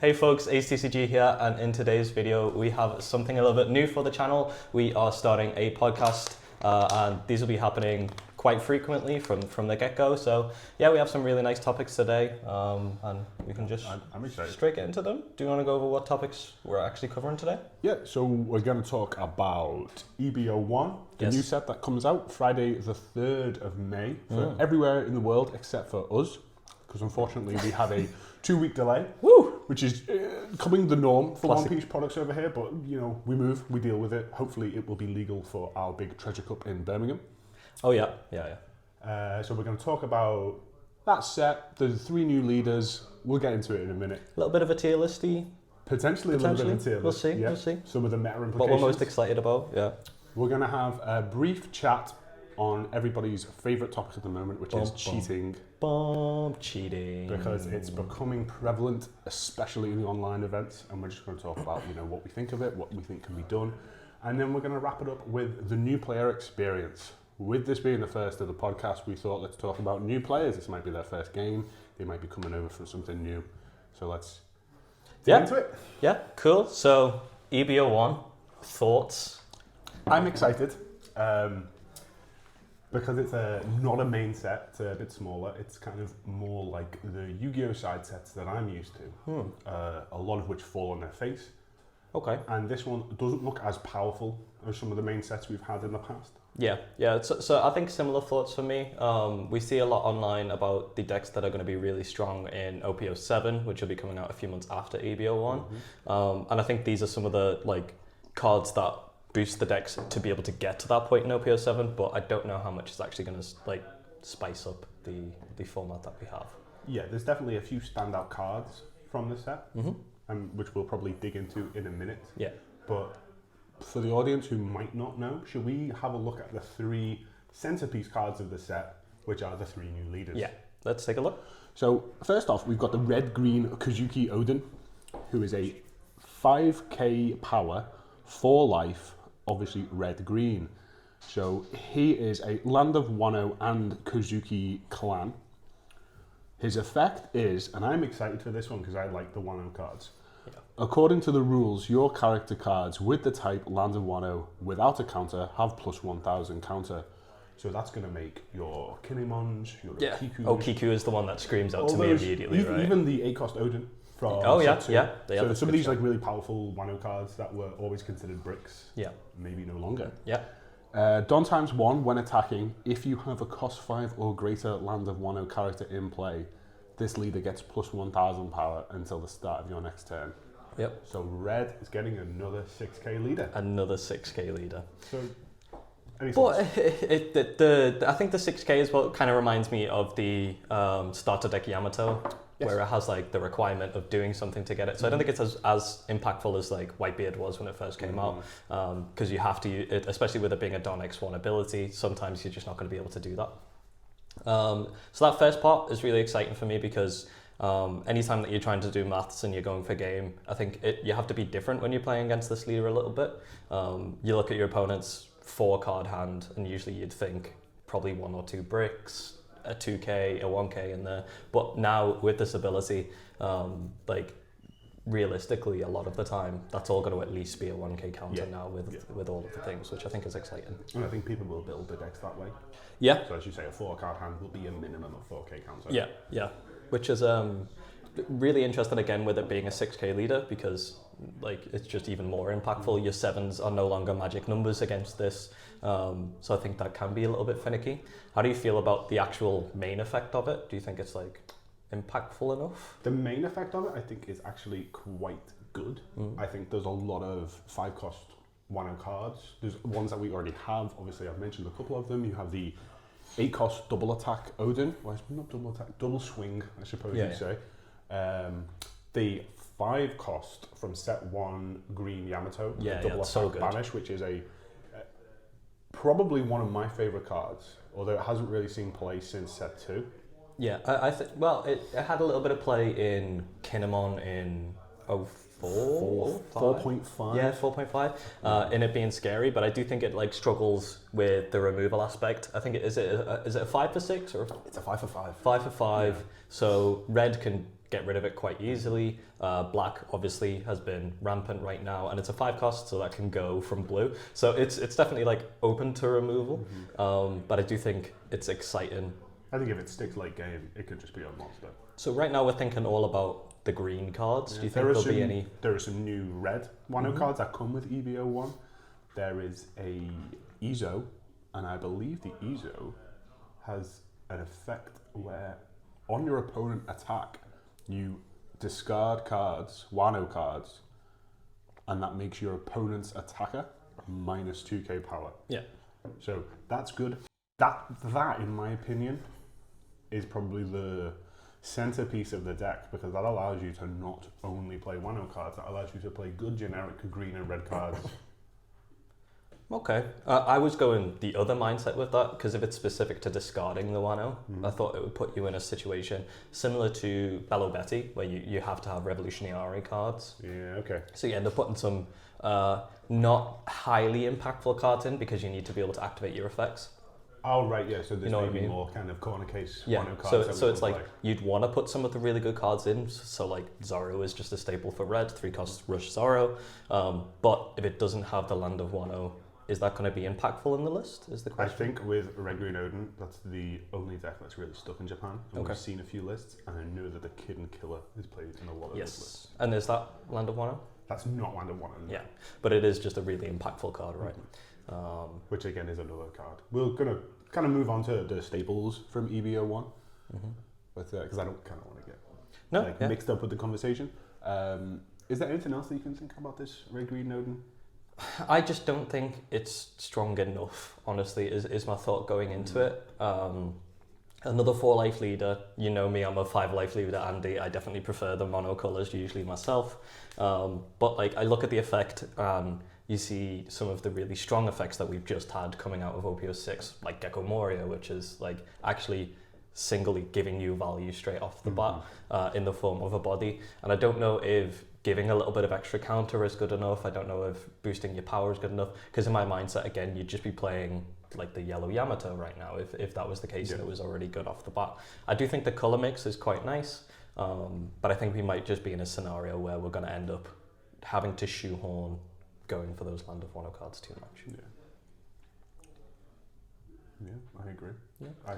Hey folks, ACCG here, and in today's video we have something a little bit new for the channel. We are starting a podcast and these will be happening quite frequently from the get-go. So yeah, we have some really nice topics today and we can just I'm excited. straight get into them. Do you want to go over what topics we're actually covering today? Yeah, so we're going to talk about EB01, the Yes. new set that comes out Friday the 3rd of May for everywhere in the world except for us, because unfortunately we had a 2-week delay. Woo! Which is becoming the norm for Classic. One Piece products over here, but you know, we move, we deal with it. Hopefully it will be legal for our big treasure cup in Birmingham. Oh yeah. So we're going to talk about that set, the 3 new leaders. We'll get into it in a minute. A little bit of a tier listy. Potentially a little bit of tier We'll list, see, yeah. we'll see. Some of the meta implications. What we're most excited about, yeah. We're going to have a brief chat on everybody's favourite topic at the moment, which is cheating. Cheating. Because it's becoming prevalent, especially in the online events, and we're just going to talk about, you know, what we think of it, what we think can be done, and then we're going to wrap it up with the new player experience. With this being the first of the podcast, we thought let's talk about new players. This might be their first game. They might be coming over from something new. So let's get into it. Yeah, cool. So EB01, thoughts? I'm excited. Because it's not a main set, it's a bit smaller. It's kind of more like the Yu-Gi-Oh! Side sets that I'm used to, a lot of which fall on their face. Okay. And this one doesn't look as powerful as some of the main sets we've had in the past. Yeah. So I think similar thoughts for me. We see a lot online about the decks that are going to be really strong in OP07, which will be coming out a few months after EB01. And I think these are some of the cards that boost the decks to be able to get to that point in OP07, but I don't know how much it's actually going to spice up the format that we have. Yeah, there's definitely a few standout cards from the set, which we'll probably dig into in a minute. Yeah. But for the audience who might not know, should we have a look at the 3 centerpiece cards of the set, which are the 3 new leaders? Yeah, let's take a look. So first off, we've got the red-green Kazuki Odin, who is a 5k power, 4 life, obviously red-green. So he is a Land of Wano and Kazuki clan. His effect is, and I'm excited for this one because I like the Wano cards. Yeah. According to the rules, your character cards with the type Land of Wano without a counter have plus 1000 counter. So that's going to make your Kinemons, your Kikus. Oh, Kiku is the one that screams out to me immediately, right? Even the 8-cost Odin. So some of these really powerful Wano cards that were always considered bricks, maybe no longer. Yeah. Don times 1 when attacking. If you have a cost 5 or greater Land of Wano character in play, this leader gets plus 1000 power until the start of your next turn. Yep. So red is getting another 6k leader. Another 6k leader. So, but I think the 6k is what kind of reminds me of the starter deck Yamato. Yes. Where it has the requirement of doing something to get it. So I don't think it's as impactful as Whitebeard was when it first came out, because you have to, especially with it being a Don X1 ability, sometimes you're just not going to be able to do that. So that first part is really exciting for me because anytime that you're trying to do maths and you're going for game, I think you have to be different when you're playing against this leader a little bit. You look at your opponent's 4-card hand and usually you'd think probably 1 or 2 bricks, a 2k, a 1k in there, but now with this ability, realistically a lot of the time that's all going to at least be a 1k counter now with all of the things, which I think is exciting. And I think people will build the decks that way. Yeah. So as you say, a 4-card hand will be a minimum of 4k counter. Yeah, which is really interesting again with it being a 6k leader because it's just even more impactful. Your 7s are no longer magic numbers against this. So I think that can be a little bit finicky. How do you feel about the actual main effect of it? Do you think it's impactful enough? The main effect of it, I think, is actually quite good. I think there's a lot of 5-cost Wano cards. There's ones that we already have. Obviously, I've mentioned a couple of them. You have the 8-cost double attack Odin. Well, it's not double attack, double swing, I suppose you'd say. The 5-cost from set 1 green Yamato, double attack so good. Banish, which is probably one of my favourite cards, although it hasn't really seen play since set 2. Yeah, I think, well, it had a little bit of play in Kinemon in 4.5. Yeah, 4.5. In it being scary, but I do think it struggles with the removal aspect. I think is it a 5 for 6 or it's a 5 for 5. 5 for 5. Yeah. So red can get rid of it quite easily. Black obviously has been rampant right now, and it's a 5 cost, so that can go from blue. So it's definitely like open to removal, but I do think it's exciting. I think if it sticks late game, it could just be a monster. So right now we're thinking all about the green cards. Do you think there'll be any? There are some new red Wano cards that come with EB01. There is a Ezo, and I believe the Ezo has an effect where on your opponent attack, you discard cards, Wano cards, and that makes your opponent's attacker minus 2k power. Yeah. So that's good. That in my opinion, is probably the centerpiece of the deck, because that allows you to not only play Wano cards, that allows you to play good generic green and red cards. Okay. I was going the other mindset with that, because if it's specific to discarding the Wano, I thought it would put you in a situation similar to Bello Betty, where you have to have Revolutionary cards. Yeah, okay. So you end up putting some not highly impactful cards in, because you need to be able to activate your effects. Oh, right, yeah, so there's maybe I mean? more kind of corner case Yeah, Wano cards. so it's like you'd want to put some of the really good cards in, so like Zoro is just a staple for red, 3 costs Rush Zoro, but if it doesn't have the Land of Wano, is that going to be impactful in the list, is the question? I think with Red Green Odin, that's the only deck that's really stuck in Japan, and we've seen a few lists, and I know that the Kid and Killer is played in a lot of those lists. And is that Land of Wano? That's not Land of Wano. Yeah, but it is just a really impactful card, right? Which again is another card. We're going to kind of move on to the staples from EB01, but because I don't kind of want to get mixed up with the conversation. Is there anything else that you can think about this Red Green Odin? I just don't think it's strong enough, honestly, is my thought going into it. Another 4 life leader, you know me, I'm a 5 life leader, Andy. I definitely prefer the mono colors usually myself. But like I look at the effect, you see some of the really strong effects that we've just had coming out of OPO6, like Gecko Moria, which is like actually singly giving you value straight off the bat in the form of a body. And I don't know if giving a little bit of extra counter is good enough. I don't know if boosting your power is good enough, because in my mindset, again, you'd just be playing like the yellow Yamato right now if that was the case and it was already good off the bat. I do think the color mix is quite nice, but I think we might just be in a scenario where we're going to end up having to shoehorn going for those Land of Wano cards too much. Yeah, I agree. Yeah. I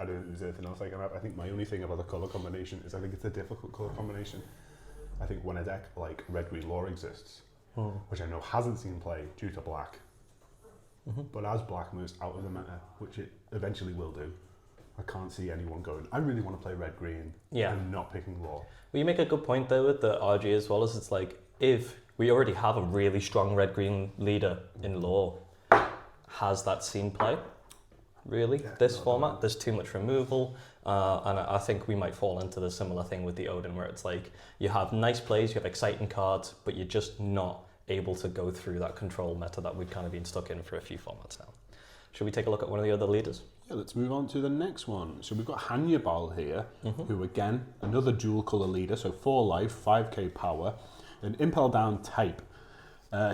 don't think there's anything else I can add. I think my only thing about the color combination is I think it's a difficult color combination. I think when a deck like Red Green Lore exists, which I know hasn't seen play due to black, but as black moves out of the meta, which it eventually will do, I can't see anyone going, I really want to play Red Green and not picking Lore. Well, you make a good point there with the RG as well, as it's like, if we already have a really strong Red Green leader in Lore, has that seen play? Really, this format, there's too much removal, and I think we might fall into the similar thing with the Odin, where it's like you have nice plays, you have exciting cards, but you're just not able to go through that control meta that we've kind of been stuck in for a few formats now. Should we take a look at one of the other leaders? Yeah, let's move on to the next one. So we've got Hannibal here, who again, another dual color leader, so 4 life, 5k power, an impel down type.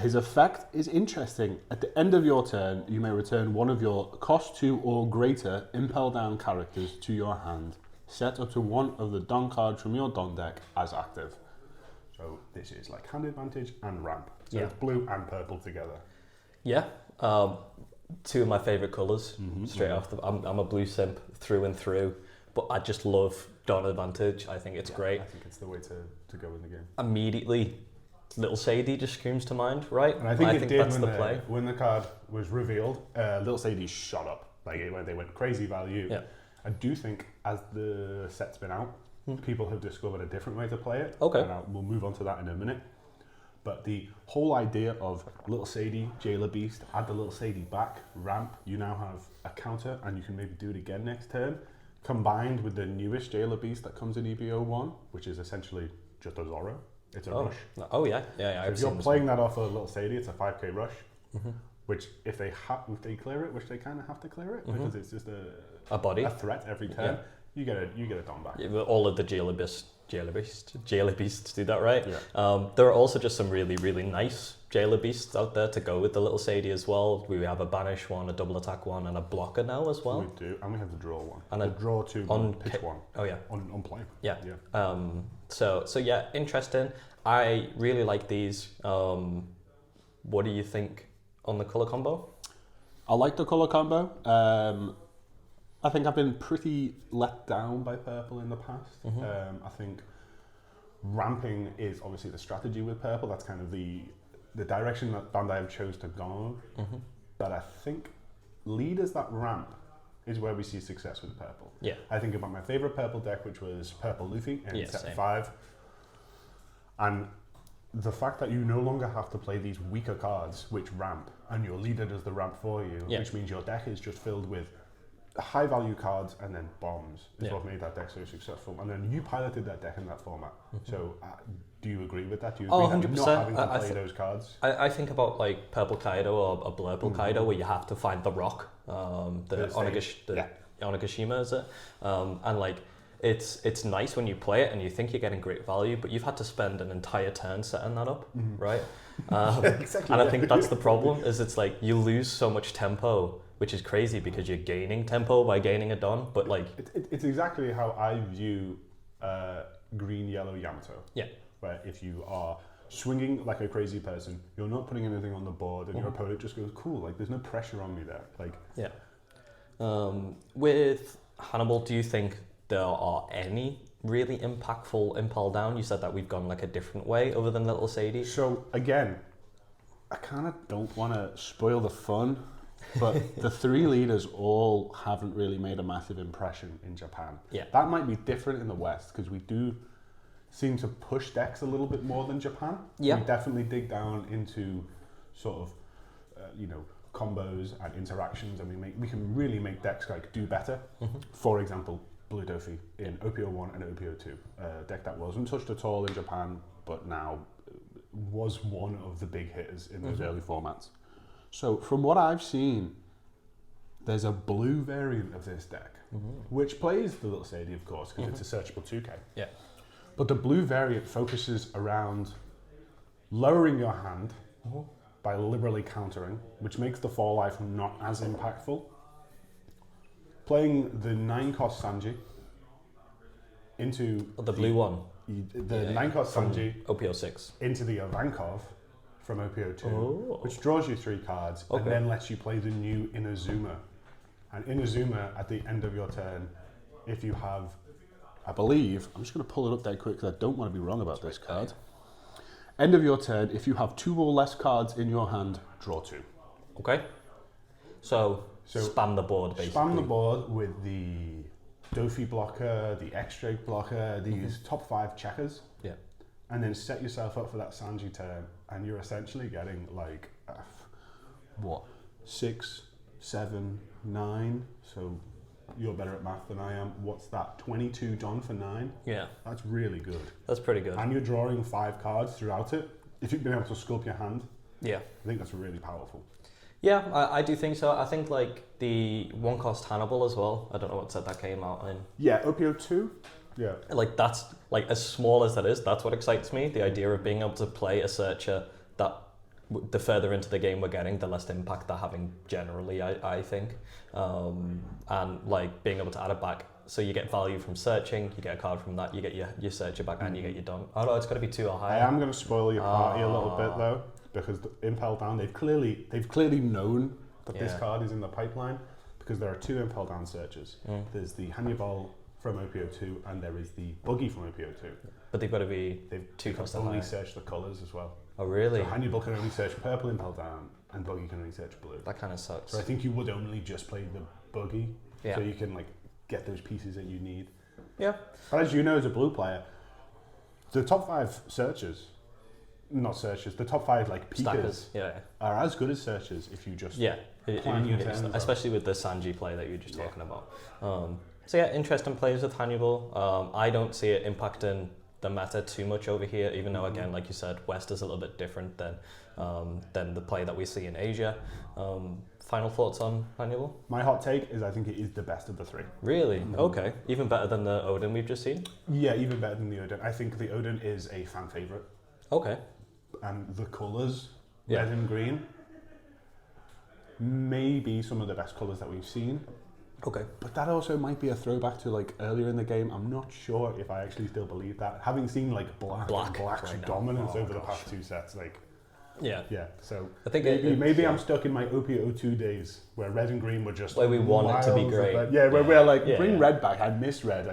His effect is interesting. At the end of your turn, you may return one of your cost 2 or greater impel down characters to your hand. Set up to one of the Don cards from your Don deck as active. So this is like hand advantage and ramp. So it's blue and purple together. Yeah, 2 of my favourite colours straight off. I'm a blue simp through and through, but I just love Don advantage. I think it's great. I think it's the way to go in the game. Immediately, Little Sadie just screams to mind, right? And I think it did that's the play. When the card was revealed, Little Sadie shot up. Like they went crazy value. Yeah. I do think as the set's been out, people have discovered a different way to play it. Okay. And we'll move on to that in a minute. But the whole idea of Little Sadie, Jailer Beast, add the Little Sadie back, ramp, you now have a counter and you can maybe do it again next turn, combined with the newest Jailer Beast that comes in EB01, which is essentially just a Zoro. It's a rush. Oh yeah. So if you're playing that off a Little Sadie, it's a 5k rush, which if they clear it, which they kind of have to clear it, because it's just a body, a threat every turn, you get a Don back. Yeah, all of the Jailer Beast Jailer Beasts do that right. Yeah. There are also just some really, really nice Jailer Beasts out there to go with the little Sadie as well. We have a Banish one, a double attack one, and a blocker now as well. We do, and we have the draw one. And the a draw 2 on pitch one. Oh yeah. On play. Yeah. Yeah. So yeah, interesting. I really like these. What do you think on the color combo? I like the colour combo. I think I've been pretty let down by purple in the past. I think ramping is obviously the strategy with purple. That's kind of the direction that Bandai have chose to go. But I think leaders that ramp is where we see success with purple. Yeah. I think about my favourite purple deck, which was Purple Luffy in set same. 5. And the fact that you no longer have to play these weaker cards which ramp, and your leader does the ramp for you, which means your deck is just filled with high value cards and then bombs is what made that deck so successful. And then you piloted that deck in that format. So do you agree with that? Do you agree that 100%. not having to play those cards? I think about like Purple Kaido or a Blurple Kaido where you have to find the rock, the Onigashima is it? And like it's nice when you play it and you think you're getting great value, but you've had to spend an entire turn setting that up, right? Exactly. And I think that's the problem, is it's like you lose so much tempo, which is crazy because you're gaining tempo by gaining a Don, but like... It's exactly how I view green, yellow Yamato. Yeah. Where if you are swinging like a crazy person, you're not putting anything on the board and your opponent just goes, cool, like there's no pressure on me there. Like, yeah. With Hannibal, do you think there are any really impactful impel down? You said that we've gone like a different way other than Little Sadie. So again, I kind of don't want to spoil the fun, but the 3 leaders all haven't really made a massive impression in Japan. Yeah. That might be different in the West because we do seem to push decks a little bit more than Japan. Yeah. We definitely dig down into sort of, combos and interactions, and we can really make decks like do better. For example, Blue Dofi in OPO1 and OPO2, a deck that wasn't touched at all in Japan, but now was one of the big hitters in those early formats. So from what I've seen, there's a blue variant of this deck, which plays the Little Sadie, of course, because it's a searchable 2K. Yeah. But the blue variant focuses around lowering your hand by liberally countering, which makes the 4 life not as impactful. Playing the 9-cost Sanji into... The blue one. The 9-cost Sanji OPO6. into the Ivankov from OPO2, which draws you 3 cards and then lets you play the new Inazuma. And Inazuma, at the end of your turn, if you have, I believe, I'm just going to pull it up there quick because I don't want to be wrong about this card. End of your turn, if you have 2 or less cards in your hand, draw 2. Okay. So spam the board, basically. Spam the board with the Dofi blocker, the X-Drake blocker, these top 5 checkers. Yeah. And then set yourself up for that Sanji turn, and you're essentially getting like, 6, 7, 9. So you're better at math than I am. What's that? 22 John for 9? Yeah. That's really good. That's pretty good. And you're drawing 5 cards throughout it. If you've been able to sculpt your hand, yeah, I think that's really powerful. Yeah, I do think so. I think like the 1-cost Hannibal as well. I don't know what set that came out in. Yeah, OPO2. Yeah. Like that's like as small as that is. That's what excites me. The idea of being able to play a searcher that the further into the game we're getting, the less impact they're having generally. I think, and like being able to add it back. So you get value from searching, you get a card from that, you get your searcher back, and you get your Don. Oh no, it's got to be 2 or higher. I am going to spoil your party a little bit though, because the Impel Down, they've clearly known that this card is in the pipeline, because there are 2 Impel Down searchers. There's the Hannibal from OPO2 and there is the Buggy from OPO2. But they've got to be 2 costs only higher. Search the colours as well. Oh really? So Hannibal can only search purple Impel Down and Buggy can only search blue. That kind of sucks. So I think you would only just play the Buggy, so you can like get those pieces that you need. Yeah. But as you know, as a blue player, the top 5 searchers, not searchers, the top 5 like peekers are as good as searchers if you just plan your turns, especially with the Sanji play that you were just talking about. So yeah, interesting plays with Hannibal. I don't see it impacting the meta too much over here, even though, again, like you said, West is a little bit different than the play that we see in Asia. Final thoughts on Hannibal? My hot take is I think it is the best of the three. Really? Okay. Even better than the Odin we've just seen? Yeah, even better than the Odin. I think the Odin is a fan favourite. Okay. And the colours, red and green, maybe some of the best colours that we've seen. Okay. But that also might be a throwback to like earlier in the game. I'm not sure if I actually still believe that. Having seen like black's right dominance over the past two sets, like yeah. So I think maybe I'm stuck in my OP02 days where red and green were just where we want it to be great. Where we're like bring red back. I miss red.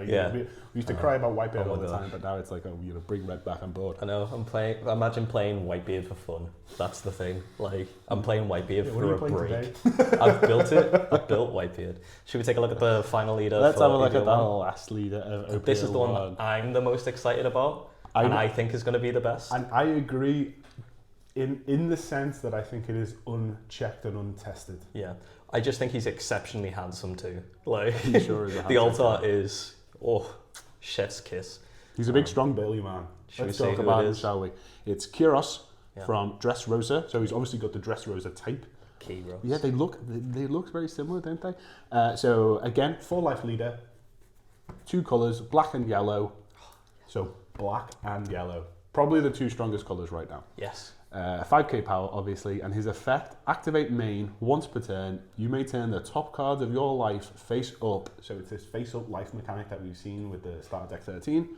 We used to cry about Whitebeard all the time, but now it's like bring red back. I'm bored. I know. Imagine playing Whitebeard for fun. That's the thing. Like I'm playing Whitebeard for a break. I've built it. I've built Whitebeard. Should we take a look at the final leader? Let's have a look at that last leader of OP01. This is the one that I'm the most excited about, and I think is going to be the best. And I agree. In the sense that I think it is unchecked and untested. Yeah, I just think he's exceptionally handsome too. Like he sure is. The altar is chef's kiss. He's a big, strong, burly man. Let's talk about him, shall we? It's Kyros from Dressrosa. So he's obviously got the Dressrosa type. Kyros. Yeah, they look very similar, don't they? So again, 4-life leader, 2 colours, black and yellow. So black and yellow, probably the 2 strongest colours right now. Yes. 5k power, obviously, and his effect, activate main, once per turn, you may turn the top cards of your life face up. So it's this face up life mechanic that we've seen with the starter deck 13.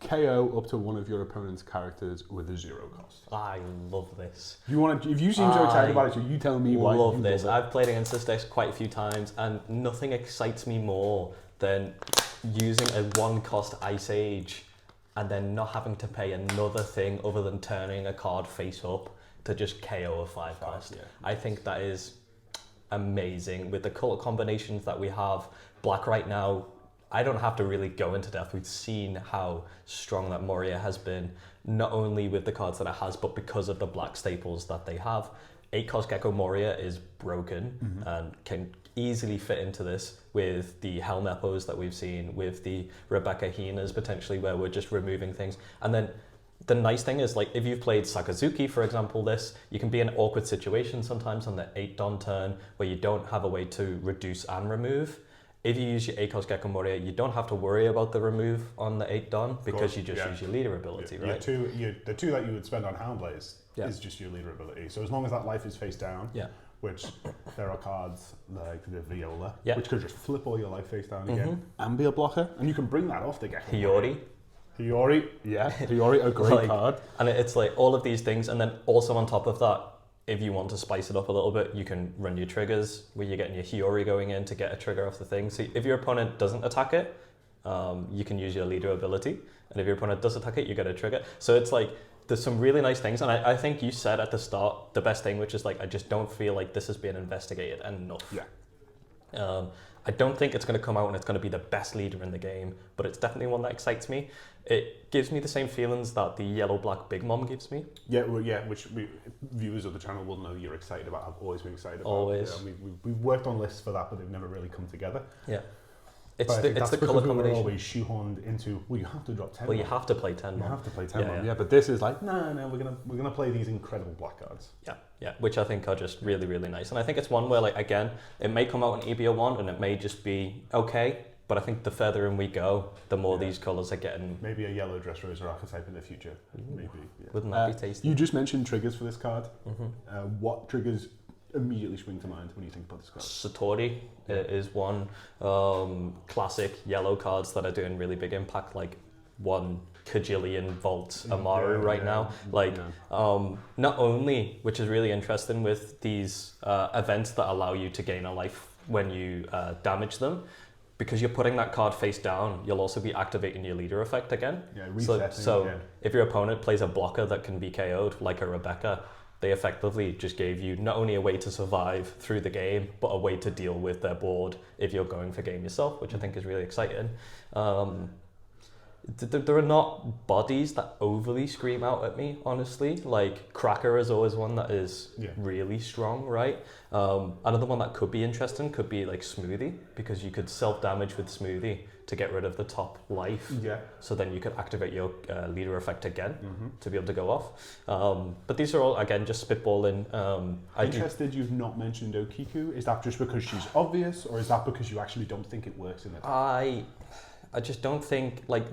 KO up to one of your opponent's characters with a 0 cost. I love this. If you seem so excited about it, so you tell me why. I love this. I've played against this deck quite a few times, and nothing excites me more than using a 1-cost Ice Age and then not having to pay another thing other than turning a card face up to just KO a 5-cost. I think that is amazing. With the color combinations that we have, black right now, I don't have to really go into depth. We've seen how strong that Moria has been, not only with the cards that it has, but because of the black staples that they have. 8-cost Gecko Moria is broken and can easily fit into this with the Helm Epos that we've seen, with the Rebecca Hinas potentially, where we're just removing things. And then the nice thing is, like, if you've played Sakazuki, for example, you can be in an awkward situation sometimes on the 8-Don turn where you don't have a way to reduce and remove. If you use your 8-cost Gecko Moria, you don't have to worry about the remove on the 8-Don because you just use your leader ability, right? The 2 that you would spend on Houndblaze is just your leader ability. So as long as that life is face down, which there are cards like the Viola, which could just flip all your life face down again and be a blocker, and you can bring that off the Gecko Hiyori, a great card. And it's like all of these things, and then also on top of that, if you want to spice it up a little bit, you can run your triggers where you're getting your Hiyori going in to get a trigger off the thing. So if your opponent doesn't attack it, you can use your leader ability, and if your opponent does attack it, you get a trigger. So it's like, there's some really nice things, and I think you said at the start the best thing, which is like, I just don't feel like this has been investigated enough. I don't think it's going to come out and it's going to be the best leader in the game, but it's definitely one that excites me. It gives me the same feelings that the yellow-black Big Mom gives me. Which viewers of the channel will know you're excited about. I've always been excited about. Always. We've worked on lists for that, but they've never really come together. Yeah. It's the color combination. We're always shoehorned into, you have to drop 10. Well, you have to play 10. You have to play 10. Yeah, but this is like, no, we're gonna play these incredible black cards. Yeah, which I think are just really, really nice. And I think it's one where, like, again, it may come out in EB01 and it may just be okay, but I think the further in we go, the more these colors are getting. Maybe a yellow Dressrosa archetype in the future. Maybe. Yeah. Wouldn't that be tasty? You just mentioned triggers for this card. What triggers immediately spring to mind when you think about this card? Satori is one. Classic yellow cards that are doing really big impact, like 1 Kajillion Vault Amaru now. Not only, which is really interesting with these events that allow you to gain a life when you damage them, because you're putting that card face down, you'll also be activating your leader effect again. So if your opponent plays a blocker that can be KO'd, like a Rebecca, they effectively just gave you not only a way to survive through the game, but a way to deal with their board if you're going for game yourself, which I think is really exciting. There are not bodies that overly scream out at me, honestly. Like, Cracker is always one that is really strong, right? Another one that could be interesting could be like Smoothie, because you could self-damage with Smoothie to get rid of the top life. Yeah. So then you could activate your leader effect again to be able to go off. But these are all, again, just spitballing. Interested you've not mentioned Okiku. Is that just because she's obvious, or is that because you actually don't think it works in it? I just don't think, like,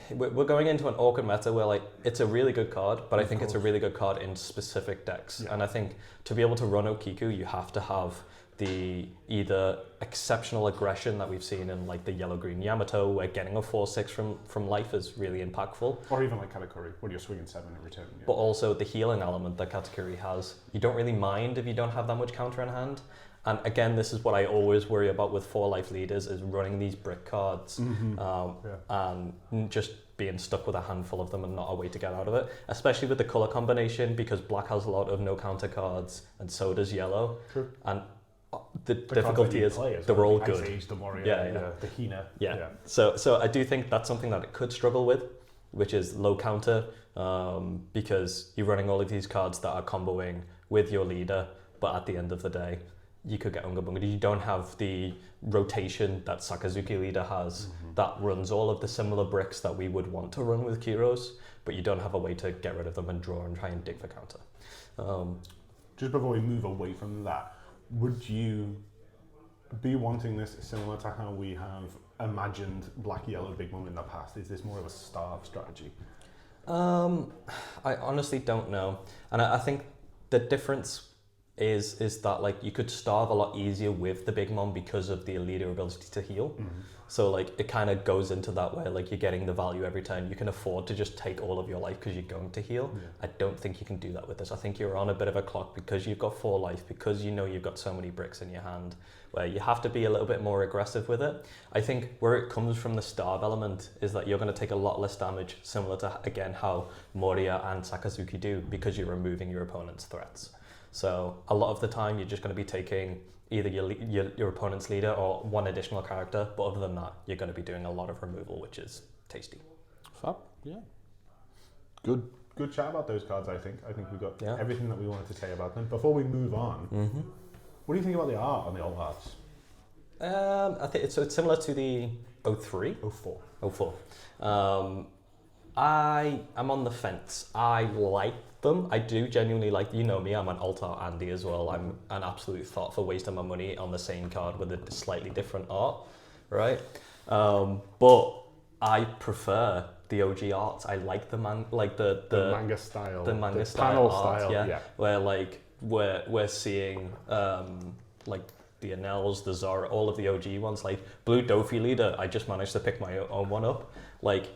we're going into an awkward meta where, like, it's a really good card, but I think it's a really good card in specific decks. Yeah. And I think to be able to run Okiku, you have to have the either exceptional aggression that we've seen in, like, the yellow-green Yamato, where getting a 4/6 from life is really impactful. Or even like Katakuri, when you're swinging 7 in return. Yeah. But also the healing element that Katakuri has. You don't really mind if you don't have that much counter in hand. And again, this is what I always worry about with 4-life leaders, is running these brick cards and just being stuck with a handful of them and not a way to get out of it. Especially with the color combination, because black has a lot of no counter cards and so does yellow. True. And the difficulty is they're all good. The Moria, the Hina. Yeah. So I do think that's something that it could struggle with, which is low counter, because you're running all of these cards that are comboing with your leader, but at the end of the day, you could get Unga Bunga. You don't have the rotation that Sakazuki leader has that runs all of the similar bricks that we would want to run with Kiros, but you don't have a way to get rid of them and draw and try and dig for counter. Just before we move away from that, would you be wanting this similar to how we have imagined Black Yellow Big Mom in the past? Is this more of a starve strategy? I honestly don't know. And I think the difference is that, like, you could starve a lot easier with the Big Mom because of the leader ability to heal. So, like, it kind of goes into that where, like, you're getting the value every turn. You can afford to just take all of your life because you're going to heal. I don't think you can do that with this. I think you're on a bit of a clock because you've got 4 life, because you know you've got so many bricks in your hand, where you have to be a little bit more aggressive with it. I think where it comes from, the starve element, is that you're going to take a lot less damage, similar to, again, how Moria and Sakazuki do, because you're removing your opponent's threats. So a lot of the time you're just going to be taking either your opponent's leader or one additional character, but other than that, you're going to be doing a lot of removal, which is tasty. Fab, yeah. Good chat about those cards, I think. I think we got everything that we wanted to say about them. Before we move on, what do you think about the art on the old arts? I think it's similar to the 03? 04. I am on the fence. I like them. I do genuinely like, you know me, I'm an alt art Andy as well. I'm an absolute thought for wasting my money on the same card with a slightly different art, right? But I prefer the OG arts. I like the manga style, the manga the style panel art, style, where, like, we're seeing like the Anels, the Zara, all of the OG ones, like Blue Dofi Leader. I just managed to pick my own one up. Like,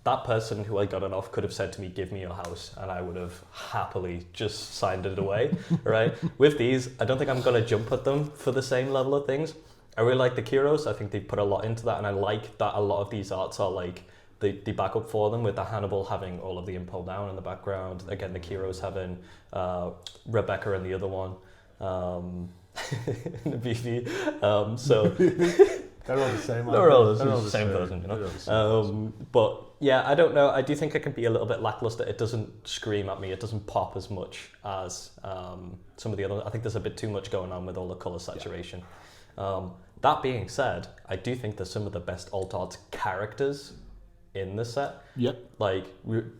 that person who I got it off could have said to me, "Give me your house," and I would have happily just signed it away, right? With these, I don't think I'm going to jump at them for the same level of things. I really like the Kiros. I think they put a lot into that, and I like that a lot of these arts are like the backup for them, with the Hannibal having all of the impel down in the background. Again, the Kiros having Rebecca and the other one, the BV. So they're all the same. They're all the same person, you know. But yeah, I don't know. I do think it can be a little bit lackluster. It doesn't scream at me. It doesn't pop as much as some of the other. I think there's a bit too much going on with all the color saturation. That being said, I do think there's some of the best alt art characters in the set. Yep. Like,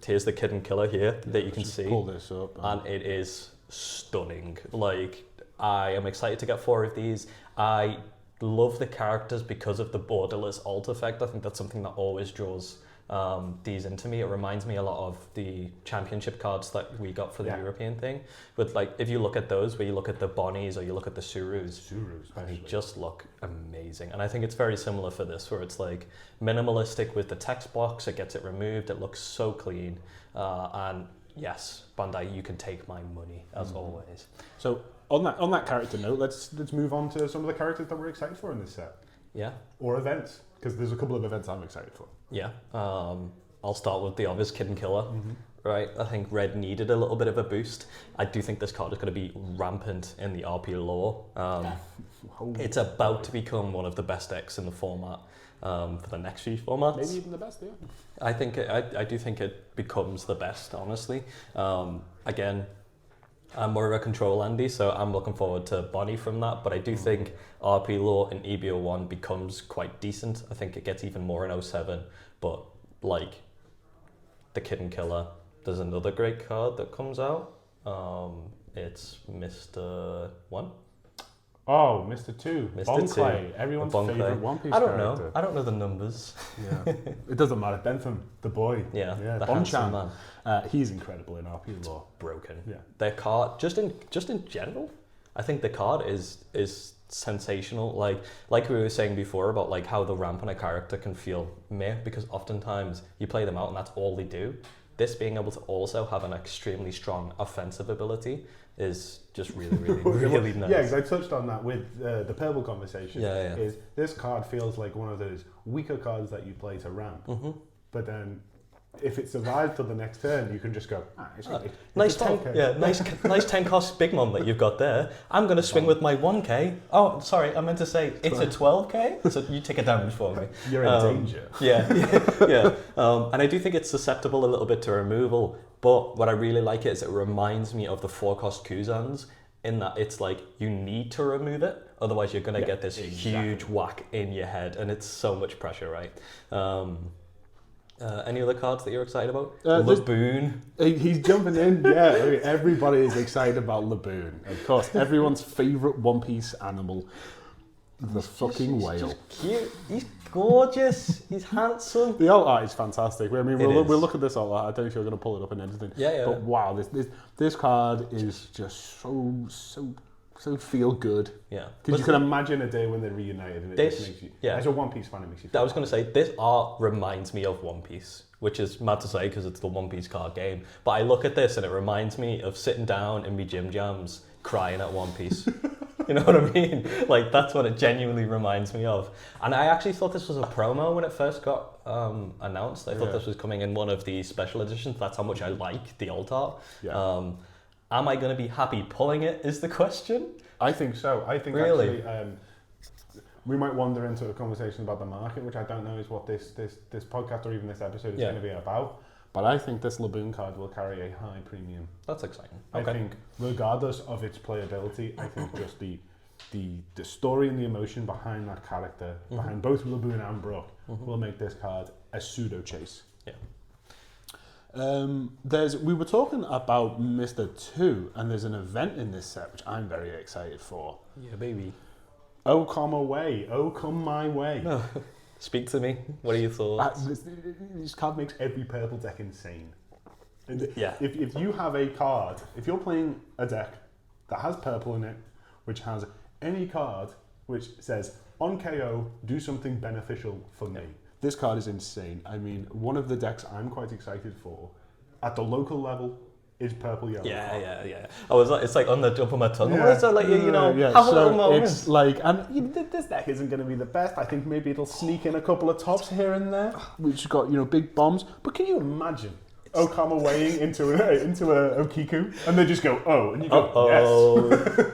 here's the Kid and Killer here that you can see. Pull this up. And it is stunning. Like, I am excited to get 4 of these. I love the characters because of the borderless alt effect. I think that's something that always draws these into me. It reminds me a lot of the championship cards that we got for the European thing. But, like, if you look at those, where you look at the Bonnies or you look at the Surus, they just look amazing. And I think it's very similar for this, where it's like minimalistic with the text box. It gets it removed. It looks so clean. And yes, Bandai, you can take my money as always. So on that character note, let's move on to some of the characters that we're excited for in this set. Yeah. Or events, because there's a couple of events I'm excited for. Yeah. I'll start with the obvious Kid and Killer. Right. I think Red needed a little bit of a boost. I do think this card is going to be rampant in the RP lore. It's about to become one of the best decks in the format for the next few formats. Maybe even the best, yeah. I do think it becomes the best, honestly. Again, I'm more of a control Andy, so I'm looking forward to Bonnie from that. But I do think RP lore in EB01 becomes quite decent. I think it gets even more in 07. But like the Kitten Killer, there's another great card that comes out. It's Mr. 1. Oh, Mr. 2. Mr. Bon 2. Clay, everyone's favourite One Piece character. I don't know the numbers. Yeah, it doesn't matter. Bentham, the boy. Yeah, the Bon-chan. handsome man. He's incredible in RP lore. Broken. Yeah. Their card, just in general, I think the card is sensational. Like we were saying before about like how the ramp on a character can feel meh, because oftentimes you play them out and that's all they do. This being able to also have an extremely strong offensive ability is just really, really, really nice. Yeah, because I touched on that with the purple conversation. Yeah. Is this card feels like one of those weaker cards that you play to ramp, but then if it survives till the next turn, you can just go, nice 10 cost Big Mom that you've got there. I'm going to swing with my 1k. Oh, sorry, I meant to say it's a 12k, so you take a damage for me. You're in danger. Yeah. And I do think it's susceptible a little bit to removal, but what I really like is it reminds me of the 4-cost Kuzans, in that it's like you need to remove it, otherwise you're going to get this huge whack in your head, and it's so much pressure, right? Any other cards that you're excited about? Laboon. He's jumping in. Yeah, I mean, everybody is excited about Laboon. Of course, everyone's favourite One Piece animal, the fucking whale. Just cute. He's gorgeous. He's handsome. The alt art is fantastic. I mean, we'll look at this alt art. I don't know if you're going to pull it up and everything. Yeah. But wow, this card is just so feel good. Yeah. Because you can imagine a day when they're reunited and it just makes you... Yeah. As a One Piece fan, it makes you feel... I was going to say, this art reminds me of One Piece, which is mad to say because it's the One Piece card game. But I look at this and it reminds me of sitting down in my gym jams crying at One Piece. You know what I mean? Like, that's what it genuinely reminds me of. And I actually thought this was a promo when it first got announced. I thought this was coming in one of the special editions. That's how much I like the alt art. Yeah. Am I going to be happy pulling it is the question. I think so. I think really? Actually we might wander into a conversation about the market, which I don't know is what this podcast or even this episode is going to be about. But I think this Laboon card will carry a high premium. That's exciting. I think regardless of its playability, I think just the story and the emotion behind that character, behind both Laboon and Brook, will make this card a pseudo chase. Yeah. We were talking about Mr. 2, and there's an event in this set which I'm very excited for. Yeah, baby. Oh, come away. Oh, come my way. No. Speak to me. What are your thoughts? This card makes every purple deck insane. Yeah. If you have a card, if you're playing a deck that has purple in it, which has any card which says, on KO, do something beneficial for me. This card is insane. I mean, one of the decks I'm quite excited for, at the local level, is purple yellow. Yeah. It's like on the tip of my tongue. Yeah. So like have a little moment. It's like, and this deck isn't going to be the best. I think maybe it'll sneak in a couple of tops here and there. Which got big bombs. But can you imagine Okama weighing into a Okiku, and they just go, oh, and you go,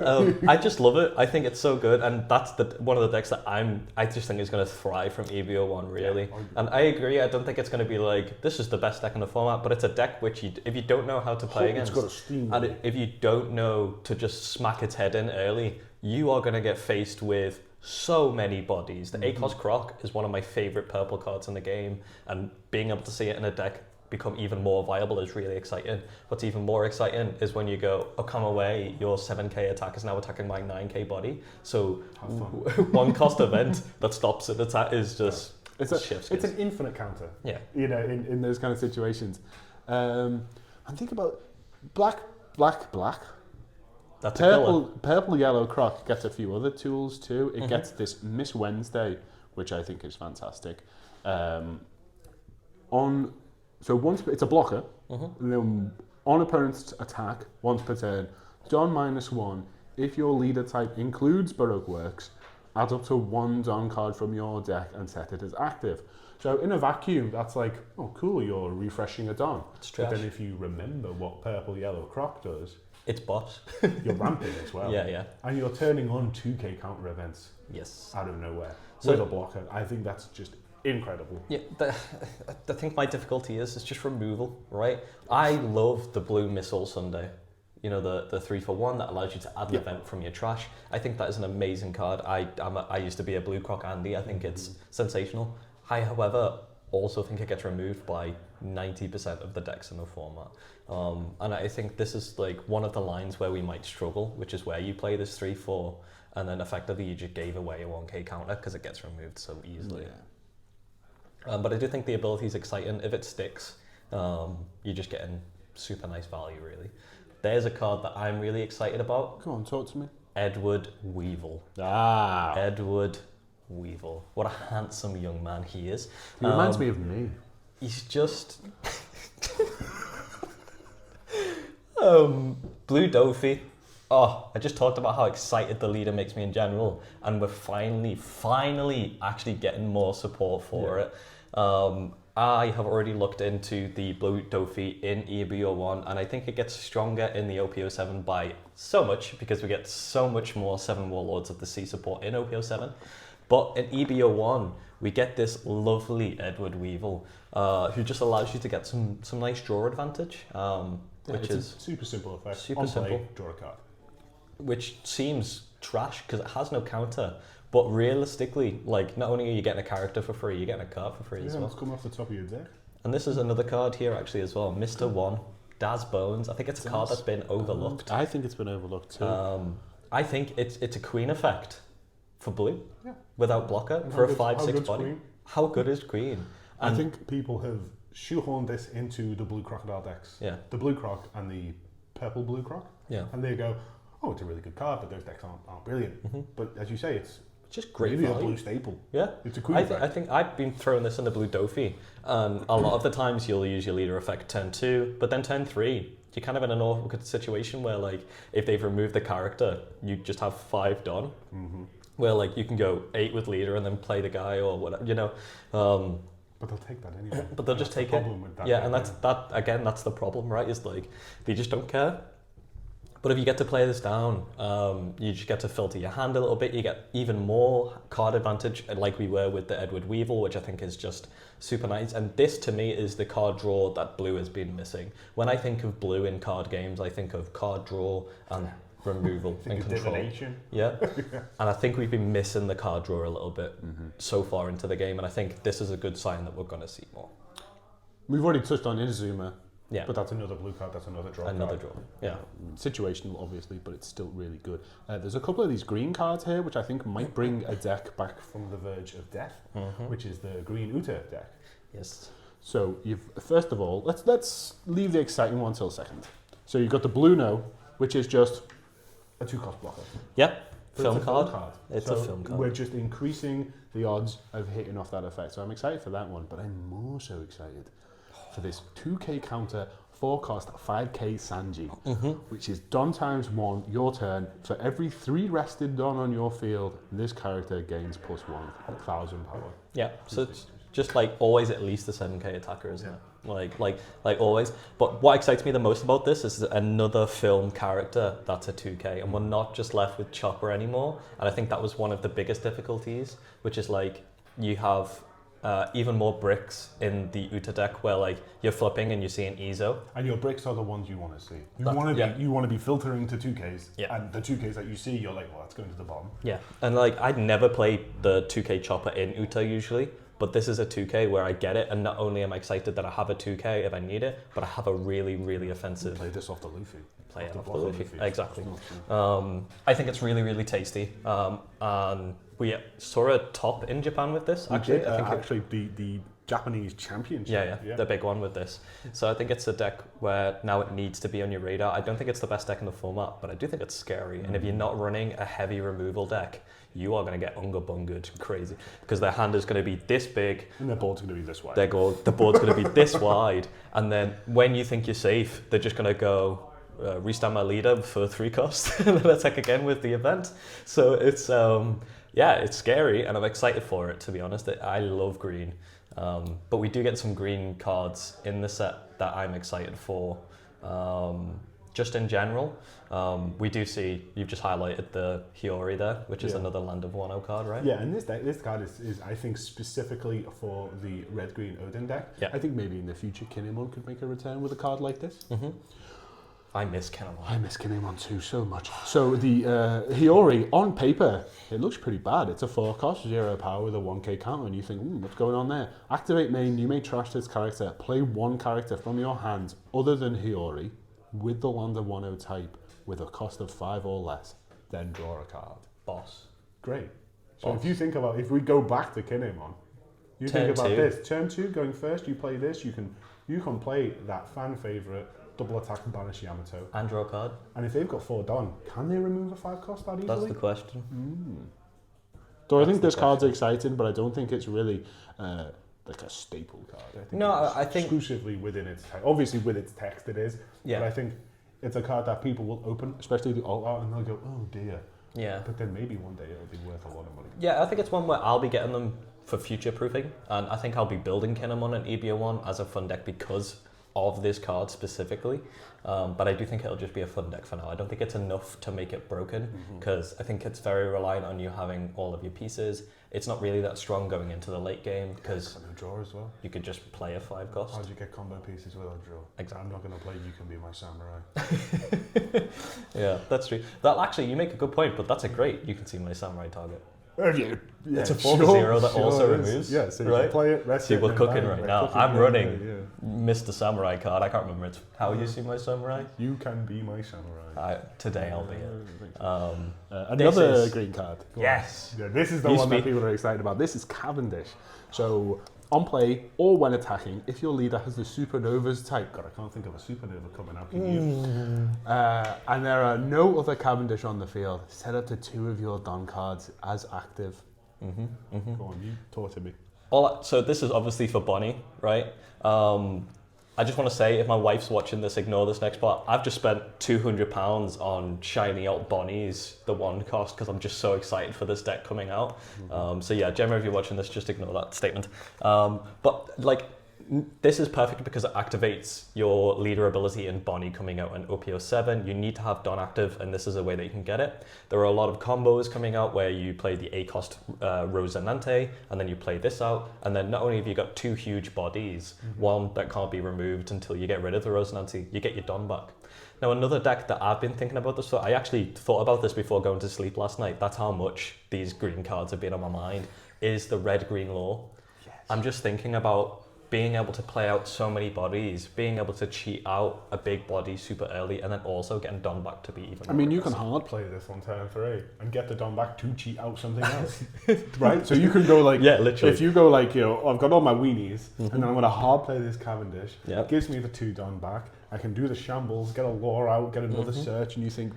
yes. I just love it. I think it's so good, and that's one of the decks that I just think is going to thrive from EB01, really. Yeah, and I agree. I don't think it's going to be like, this is the best deck in the format, but it's a deck which, if you don't know how to play against, it's got a steam, and if you don't know to just smack its head in early, you are going to get faced with so many bodies. The ACOS Croc is one of my favorite purple cards in the game, and being able to see it in a deck become even more viable is really exciting. What's even more exciting is when you go, oh, come away, your 7k attack is now attacking my 9k body. So one cost event that stops an attack is just it's an infinite counter. Yeah. In those kind of situations. And think about black. That's purple yellow Croc gets a few other tools too. It gets this Miss Wednesday, which I think is fantastic. So once it's a blocker, and then on opponent's attack, once per turn, Don -1. If your leader type includes Baroque Works, add up to 1 Don card from your deck and set it as active. So in a vacuum, that's like, oh cool, you're refreshing a Don. But then if you remember what purple yellow Croc does, it's boss. You're ramping as well. Yeah. And you're turning on 2k counter events. Yes. Out of nowhere. So, with a blocker. I think that's just incredible. Yeah, I think my difficulty is just removal, right? I love the blue Missile Sunday. you know, the 3-for-1 that allows you to add an event from your trash. I think that is an amazing card. I used to be a Blue Croc Andy. I think it's sensational. I, however, also think it gets removed by 90% of the decks in the format. And I think this is like one of the lines where we might struggle, which is where you play this 3-4 and then effectively you just gave away a 1k counter because it gets removed so easily. But I do think the ability is exciting. If it sticks, you're just getting super nice value, really. There's a card that I'm really excited about. Come on, talk to me. Edward Weevil. Edward Weevil. What a handsome young man he is. He reminds me of me. He's just... Blue Dofi. Oh, I just talked about how excited the leader makes me in general, and we're finally actually getting more support for it. I have already looked into the Blue Dofi in EB01, and I think it gets stronger in the OP07 by so much, because we get so much more 7 Warlords of the Sea support in OP07. But in EB01, we get this lovely Edward Weevil, who just allows you to get some nice draw advantage, which is a super simple effect. Super simple. Draw a card. Which seems trash because it has no counter, but realistically, like, not only are you getting a character for free, you're getting a card for free as well. It's coming off the top of your deck. And this is another card here actually as well, Mr. 1, Daz Bones. I think it's a card that's been overlooked. I think it's been overlooked too. I think it's a queen effect for blue, without blocker, for a 5/6 body. Queen? How good is queen? I think people have shoehorned this into the blue crocodile decks. Yeah. The blue croc and the purple blue croc. Yeah. And they go, oh, it's a really good card, but those decks aren't brilliant. But as you say, it's just great really value. a blue staple. Yeah. It's a queen effect. I think I've been throwing this in the Blue Dofi, and a lot of the times you'll use your leader effect turn 2, but then turn 3, you're kind of in an awkward situation where, like, if they've removed the character, you just have 5 done. Where, like, you can go 8 with leader and then play the guy or whatever, you know. But they'll take that anyway. But they'll just take it. With that and that's the problem, right? Is, like, they just don't care. But if you get to play this down, you just get to filter your hand a little bit. You get even more card advantage, like we were with the Edward Weevil, which I think is just super nice. And this, to me, is the card draw that blue has been missing. When I think of blue in card games, I think of card draw and removal and control. Yeah. And I think we've been missing the card draw a little bit so far into the game. And I think this is a good sign that we're going to see more. We've already touched on Inazuma. Yeah. But that's another blue card, that's another draw Another card. draw, yeah. Situational, obviously, but it's still really good. There's a couple of these green cards here, which I think might bring a deck back from the verge of death, which is the green Uta deck. Yes. So, first of all, let's leave the exciting one till second. So you've got the Blue No, which is just a 2-cost blocker. Yeah, So film it's card. a film card. It's so a film card. We're just increasing the odds of hitting off that effect. So I'm excited for that one, but I'm more so excited for this 2k counter 4-cost 5k Sanji, which is Don times 1, your turn. For every 3 rested Don on your field, this character gains +1,000 power. Yeah, so it's just like always at least a 7k attacker, isn't it? Like always. But what excites me the most about this is another film character that's a 2k, and we're not just left with Chopper anymore. And I think that was one of the biggest difficulties, which is like you have even more bricks in the Uta deck where, like, you're flipping and you're seeing Ezo. And your bricks are the ones you want to see. You want to be filtering to 2Ks, and the 2Ks that you see, you're like, well, that's going to the bottom. Yeah, and like I'd never play the 2k Chopper in Uta usually, but this is a 2k where I get it, and not only am I excited that I have a 2k if I need it, but I have a really, really offensive. Play this off the Luffy. Play it off the Luffy. Exactly. I think it's really, really tasty. And we saw a top in Japan with this. Actually, I think the Japanese championship. Yeah, the big one with this. So I think it's a deck where now it needs to be on your radar. I don't think it's the best deck in the format, but I do think it's scary. And if you're not running a heavy removal deck, you are going to get unga-bungaed crazy, because their hand is going to be this big. And their board's going to be this wide. The board's going to be this wide. And then when you think you're safe, they're just going to go, restand my leader for 3 costs, and then attack again with the event. So it's, it's scary, and I'm excited for it, to be honest. I love green. But we do get some green cards in the set that I'm excited for. Just in general, we do see, you've just highlighted the Hiyori there, which is another Land of Wano card, right? Yeah, and this card is I think, specifically for the red-green Odin deck. Yeah. I think maybe in the future Kinemon could make a return with a card like this. I miss Kinemon. I miss Kinemon too so much. So the Hiyori, on paper, it looks pretty bad. It's a 4 cost, 0 power with a 1k counter, and you think, what's going on there? Activate main, you may trash this character. Play 1 character from your hands other than Hiyori with the Lander 1-0 type with a cost of 5 or less. Then draw a card. Boss. Great. So Boss. if you think about, if we go back to Kinemon, you Turn think about 2. this. Turn 2, going first, you play this, you can play that fan favourite double attack and banish Yamato. And draw a card. And if they've got 4 Don, can they remove a 5 cost that easily? That's the question. So I think this card's exciting, but I don't think it's really like a staple card. I think I think exclusively within its text. Obviously with its text it is, but I think it's a card that people will open, especially the alt art, and they'll go, oh dear. Yeah. But then maybe one day it'll be worth a lot of money. Yeah, I think it's one where I'll be getting them for future proofing, and I think I'll be building Kinemon and EB01 as a fun deck because of this card specifically. But I do think it'll just be a fun deck for now. I don't think it's enough to make it broken because I think it's very reliant on you having all of your pieces. It's not really that strong going into the late game because no draw as well. You could just play a 5 cost. How do you get combo pieces without draw? Exactly. I'm not going to play You Can Be My Samurai. Yeah, that's true. That actually, you make a good point, but that's a great You Can See My Samurai target. It's a 4-0 that also removes. Yeah, so you right? can play it, rest See, it, we're and cooking bang, right we're now. cooking I'm right running now, Mr. Samurai card. I can't remember it's How You See My Samurai. You Can Be My Samurai. Today I'll be it. Another green card. Yes. Yeah, this is the one that people are excited about. This is Cavendish. So on play or when attacking, if your leader has the Supernovas type, God, I can't think of a Supernova coming out. Can you? And there are no other Cavendish on the field, set up to 2 of your Don cards as active. Go on, you talk to me. So this is obviously for Bonnie, right? I just want to say, if my wife's watching this, ignore this next part. I've just spent £200 on shiny alt Bonnies, the 1 cost, because I'm just so excited for this deck coming out. So yeah, Gemma, if you're watching this, just ignore that statement. But like, this is perfect because it activates your leader ability in Bonnie coming out in OP07. You need to have Don active, and this is a way that you can get it. There are a lot of combos coming out where you play the A-cost Rosinante, and then you play this out, and then not only have you got 2 huge bodies, one that can't be removed until you get rid of the Rosinante, you get your Don back. Now, another deck that I've been thinking about this for, I actually thought about this before going to sleep last night, that's how much these green cards have been on my mind, is the red-green law. Yes. I'm just thinking about being able to play out so many bodies, being able to cheat out a big body super early, and then also getting Don back to be even more I mean, you can aggressive. hard play this on turn 3 and get the Don back to cheat out something else, right? So you can go like, yeah, literally. If you go like, I've got all my weenies, and then I'm going to hard play this Cavendish, Yep. gives me the 2 Don back, I can do the shambles, get a lore out, get another search, and you think...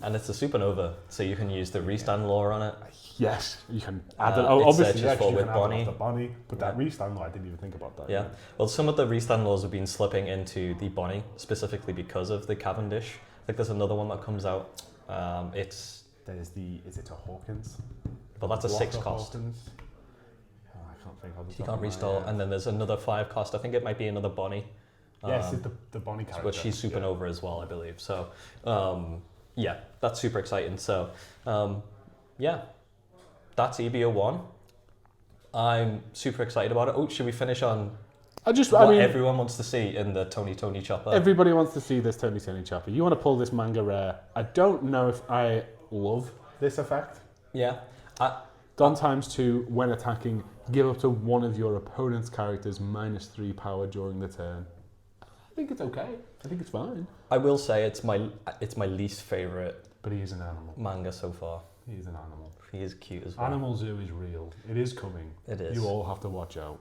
And it's a supernova, so you can use the restand lore on it. Yes, you can add it. It Obviously, searches for you with can Bonnie. add it off the Bonnie, but that restand law, I didn't even think about that. Yeah. Well, some of the restand laws have been slipping into the Bonnie, specifically because of the Cavendish. I think there's another one that comes out. Is it a Hawkins? Well, that's a 6 cost. Hawkins? Oh, I can't think of it. You can't restore, and then there's another 5 cost. I think it might be another Bonnie. Yes, it's the Bonnie character. But she's supernova as well, I believe. So, yeah, that's super exciting. So, yeah, that's EB01. I'm super excited about it. Oh, should we finish on what everyone wants to see in the Tony Chopper? Everybody wants to see this Tony Chopper. You want to pull this manga rare. I don't know if I love this effect. Yeah. Don times 2 when attacking, give up to one of your opponent's characters -3 power during the turn. I think it's okay. I think it's fine. I will say it's my least favorite. But he is an animal. Manga so far. He is an animal. He is cute as well. Animal Zoo is real. It is coming. It is. You all have to watch out.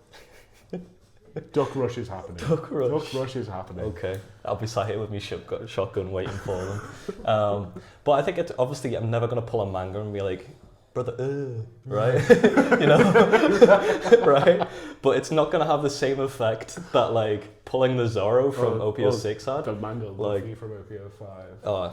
Duck Rush is happening. Duck Rush. Duck Rush is happening. Okay. I'll be sat here with my shotgun waiting for them. But I think it's obviously I'm never going to pull a manga and be like, brother, right? You know, right? But it's not going to have the same effect that like pulling the Zoro from OP06 had. The manga like from OP05.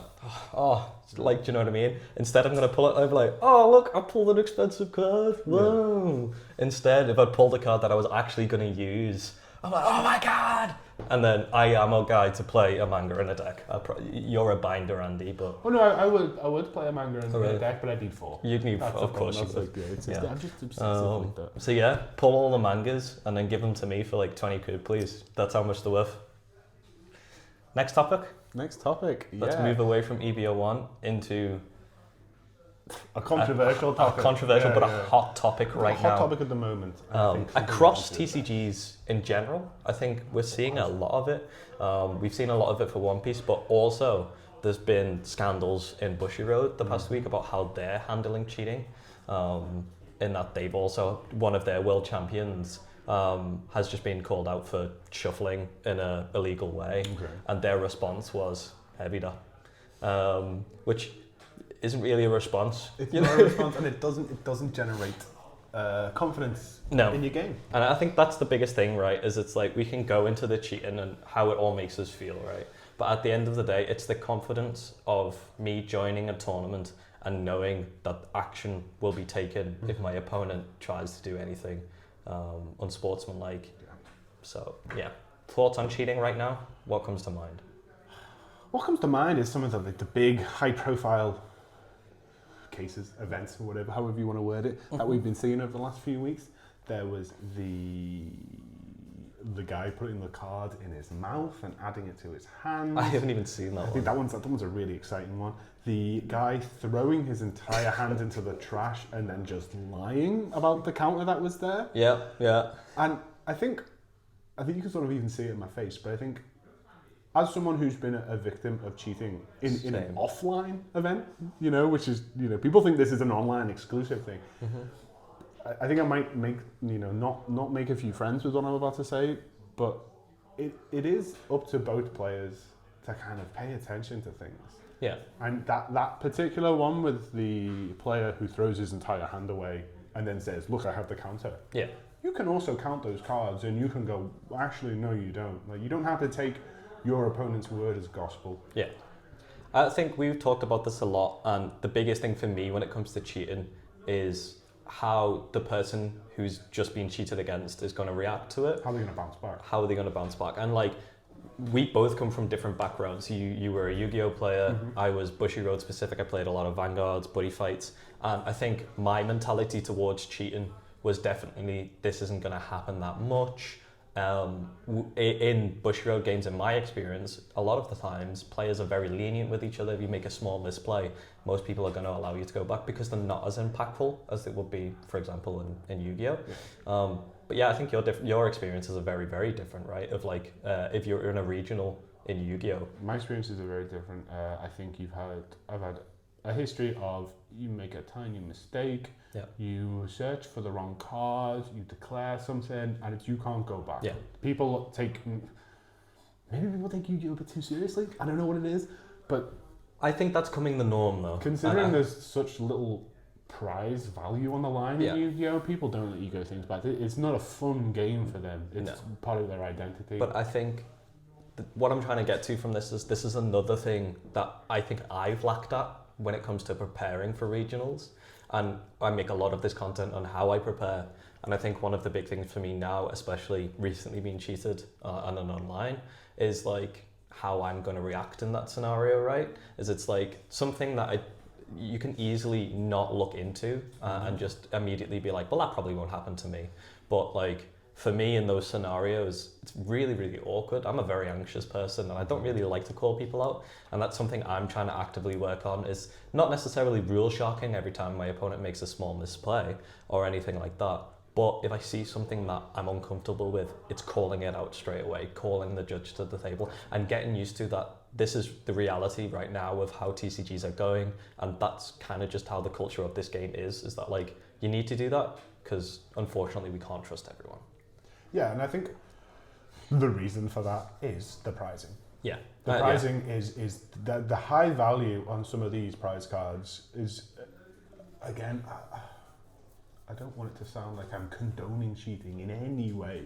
Like, do you know what I mean? Instead, I'm going to pull it and I'd be like, oh, look, I pulled an expensive card. Whoa. Yeah. Instead, if I'd pulled a card that I was actually going to use, I'm like, oh my God. And then I am a guy to play a manga in a deck. You're a binder, Andy, but... Oh no, I would play a manga in a deck, but I'd need 4. You'd need 4, of course you would. I'm just obsessive like that. So yeah, pull all the mangas and then give them to me for like 20 quid, please. That's how much they're worth. Next topic. Next topic. Let's move away from EB01 into a controversial topic. A controversial, but a hot topic right now. A hot topic at the moment. Across TCGs in general, I think we're seeing a lot of it. We've seen a lot of it for One Piece, but also there's been scandals in Bushiroad the past week about how they're handling cheating. In that they've also, one of their world champions has just been called out for shuffling in an illegal way, and their response was heavy da, which isn't really a response. It's not a response, and it doesn't generate confidence in your game. And I think that's the biggest thing, right? Is it's like we can go into the cheating and how it all makes us feel, right? But at the end of the day, it's the confidence of me joining a tournament and knowing that action will be taken if my opponent tries to do anything unsportsmanlike. So, yeah. Thoughts on cheating right now? What comes to mind? What comes to mind is some of the big, high-profile cases, events, or whatever, however you want to word it, that we've been seeing over the last few weeks. There was the guy putting the card in his mouth and adding it to his hand. I haven't even seen that one. I think that one's a really exciting one. The guy throwing his entire hand into the trash and then just lying about the counter that was there. Yeah. And I think you can sort of even see it in my face, but I think as someone who's been a victim of cheating in an offline event, which is, people think this is an online exclusive thing. I think I might make, not make a few friends with what I'm about to say, but it is up to both players to kind of pay attention to things. Yeah. And that particular one with the player who throws his entire hand away and then says, look, I have the counter. Yeah. You can also count those cards and you can go, actually, no, you don't. Like, you don't have to take your opponent's word as gospel. Yeah. I think we've talked about this a lot, and the biggest thing for me when it comes to cheating is how the person who's just been cheated against is going to react to it. How are they going to bounce back? And like, we both come from different backgrounds. You were a Yu-Gi-Oh player. I was Bushiroad specific. I played a lot of Vanguards, buddy fights. And I think my mentality towards cheating was definitely, this isn't going to happen that much. In Bushiroad games, in my experience, a lot of the times players are very lenient with each other. If you make a small misplay, most people are going to allow you to go back because they're not as impactful as it would be, for example, in Yu-Gi-Oh. Yeah. But yeah, I think your experiences are very, very different, right? Of like, if you're in a regional in Yu-Gi-Oh. My experiences are very different. I think I've had a history of you make a tiny mistake, you search for the wrong card, you declare something, and you can't go back. Yeah. Maybe people take Yu-Gi-Oh a bit too seriously. I don't know what it is, but I think that's coming the norm though. Considering there's such little prize value on the line in Yu-Gi-Oh, people don't let you go things back. It's not a fun game for them. It's part of their identity. But I think what I'm trying to get to from this is another thing that I think I've lacked at when it comes to preparing for regionals. And I make a lot of this content on how I prepare. And I think one of the big things for me now, especially recently being cheated and online, is like how I'm going to react in that scenario, right? Is it's like something that you can easily not look into and just immediately be like, well, that probably won't happen to me. But like, for me in those scenarios, it's really, really awkward. I'm a very anxious person and I don't really like to call people out. And that's something I'm trying to actively work on, is not necessarily rule shocking every time my opponent makes a small misplay or anything like that. But if I see something that I'm uncomfortable with, it's calling it out straight away, calling the judge to the table and getting used to that. This is the reality right now of how TCGs are going. And that's kind of just how the culture of this game is that like, you need to do that because unfortunately we can't trust everyone. Yeah, and I think the reason for that is the prizing. Yeah. The prizing is the high value on some of these prize cards is, again, I don't want it to sound like I'm condoning cheating in any way,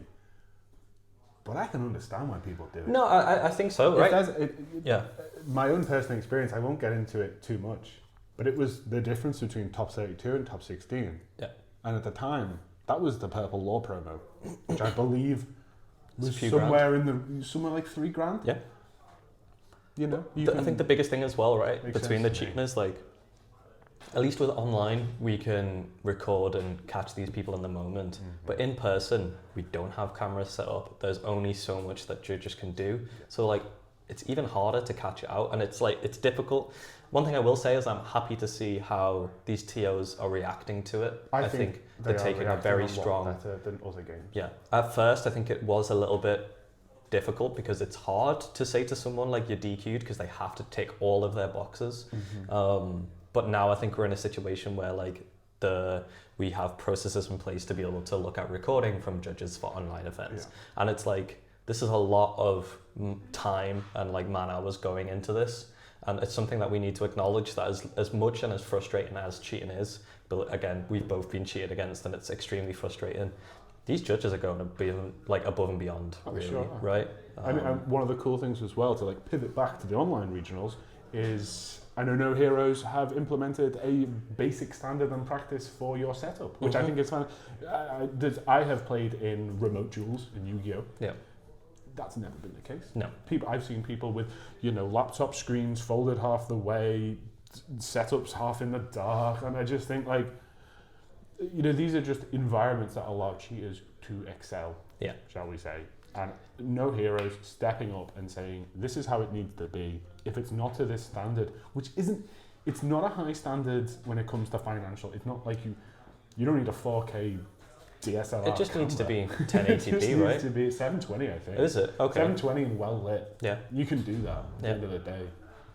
but I can understand why people do it. No, I think so, right? My own personal experience, I won't get into it too much, but it was the difference between top 32 and top 16. Yeah. And at the time, that was the Purple Law promo, which I believe was somewhere like $3,000. Yeah. You know, I think the biggest thing as well, right, between the cheating is like, at least with online, we can record and catch these people in the moment. But in person, we don't have cameras set up. There's only so much that judges can do. So like, it's even harder to catch it out, and it's difficult. One thing I will say is I'm happy to see how these TOs are reacting to it. I think they're taking a very strong, better than other games. Yeah, at first I think it was a little bit difficult because it's hard to say to someone like you're DQ'd because they have to tick all of their boxes. But now I think we're in a situation where like we have processes in place to be able to look at recording from judges for online events, and it's like this is a lot of time and like man hours going into this. And it's something that we need to acknowledge, that as much and as frustrating as cheating is, but again, we've both been cheated against and it's extremely frustrating. These judges are going to be like above and beyond, really, right? And one of the cool things as well, to like pivot back to the online regionals, is I know No Heroes have implemented a basic standard and practice for your setup, which I think is fun. I have played in remote duels in Yu-Gi-Oh! Yeah. That's never been the case. No. I've seen people with, laptop screens folded half the way, setups half in the dark, and I just think like, these are just environments that allow cheaters to excel, shall we say. And No Heroes stepping up and saying, this is how it needs to be. If it's not to this standard, which it's not a high standard when it comes to financial. It's not like you don't need a 4K DSLR. It just camera. Needs to be 1080p, right? It needs to be 720, I think. Is it? Okay. 720 and well lit. Yeah. You can do that at the end of the day.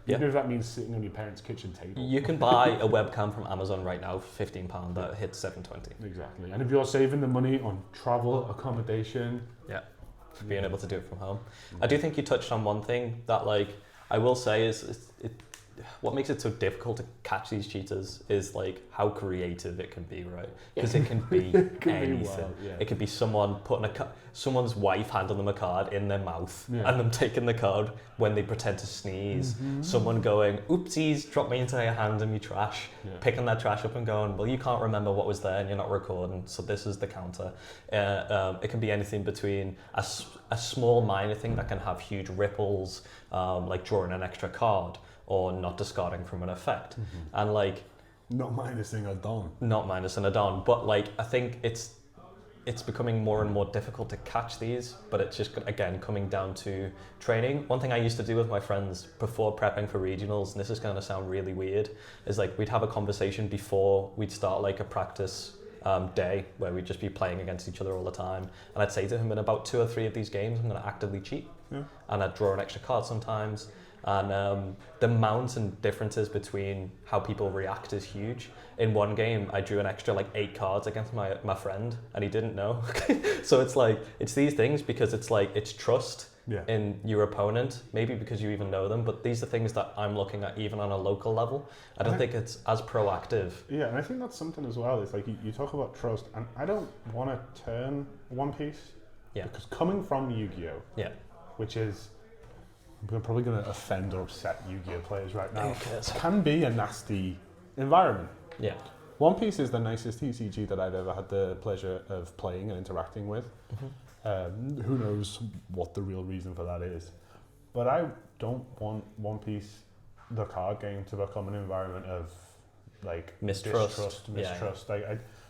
Even if that means sitting on your parents' kitchen table. You can buy a webcam from Amazon right now for £15 that hits 720. Exactly. And if you're saving the money on travel, accommodation. Yeah. Being able to do it from home. I do think you touched on one thing that like I will say is what makes it so difficult to catch these cheaters is like how creative it can be, right? Because it can be anything. It could be someone putting someone's wife handing them a card in their mouth and them taking the card when they pretend to sneeze. Someone going, oopsies, drop me into your hand and me trash. Picking that trash up and going, well, you can't remember what was there and you're not recording, so this is the counter. It can be anything between a small minor thing that can have huge ripples, like drawing an extra card, or not discarding from an effect. And like not minusing a don, but like I think it's becoming more and more difficult to catch these, but it's just again coming down to training. One thing I used to do with my friends before prepping for regionals, and this is going to sound really weird, is like we'd have a conversation before we'd start like a practice day where we'd just be playing against each other all the time, and I'd say to him, in about 2 or 3 of these games I'm going to actively cheat, and I'd draw an extra card sometimes. And the amounts and differences between how people react is huge. In one game, I drew an extra like 8 cards against my friend, and he didn't know. So it's like, it's these things because it's like, it's trust in your opponent, maybe because you even know them, but these are things that I'm looking at even on a local level. I don't think it's as proactive. Yeah, and I think that's something as well. It's like you talk about trust, and I don't want to turn One Piece, because coming from Yu-Gi-Oh, which is, we're probably going to offend or upset Yu-Gi-Oh players right now. Can be a nasty environment. Yeah. One Piece is the nicest TCG that I've ever had the pleasure of playing and interacting with. Who knows what the real reason for that is. But I don't want One Piece, the card game, to become an environment of like mistrust.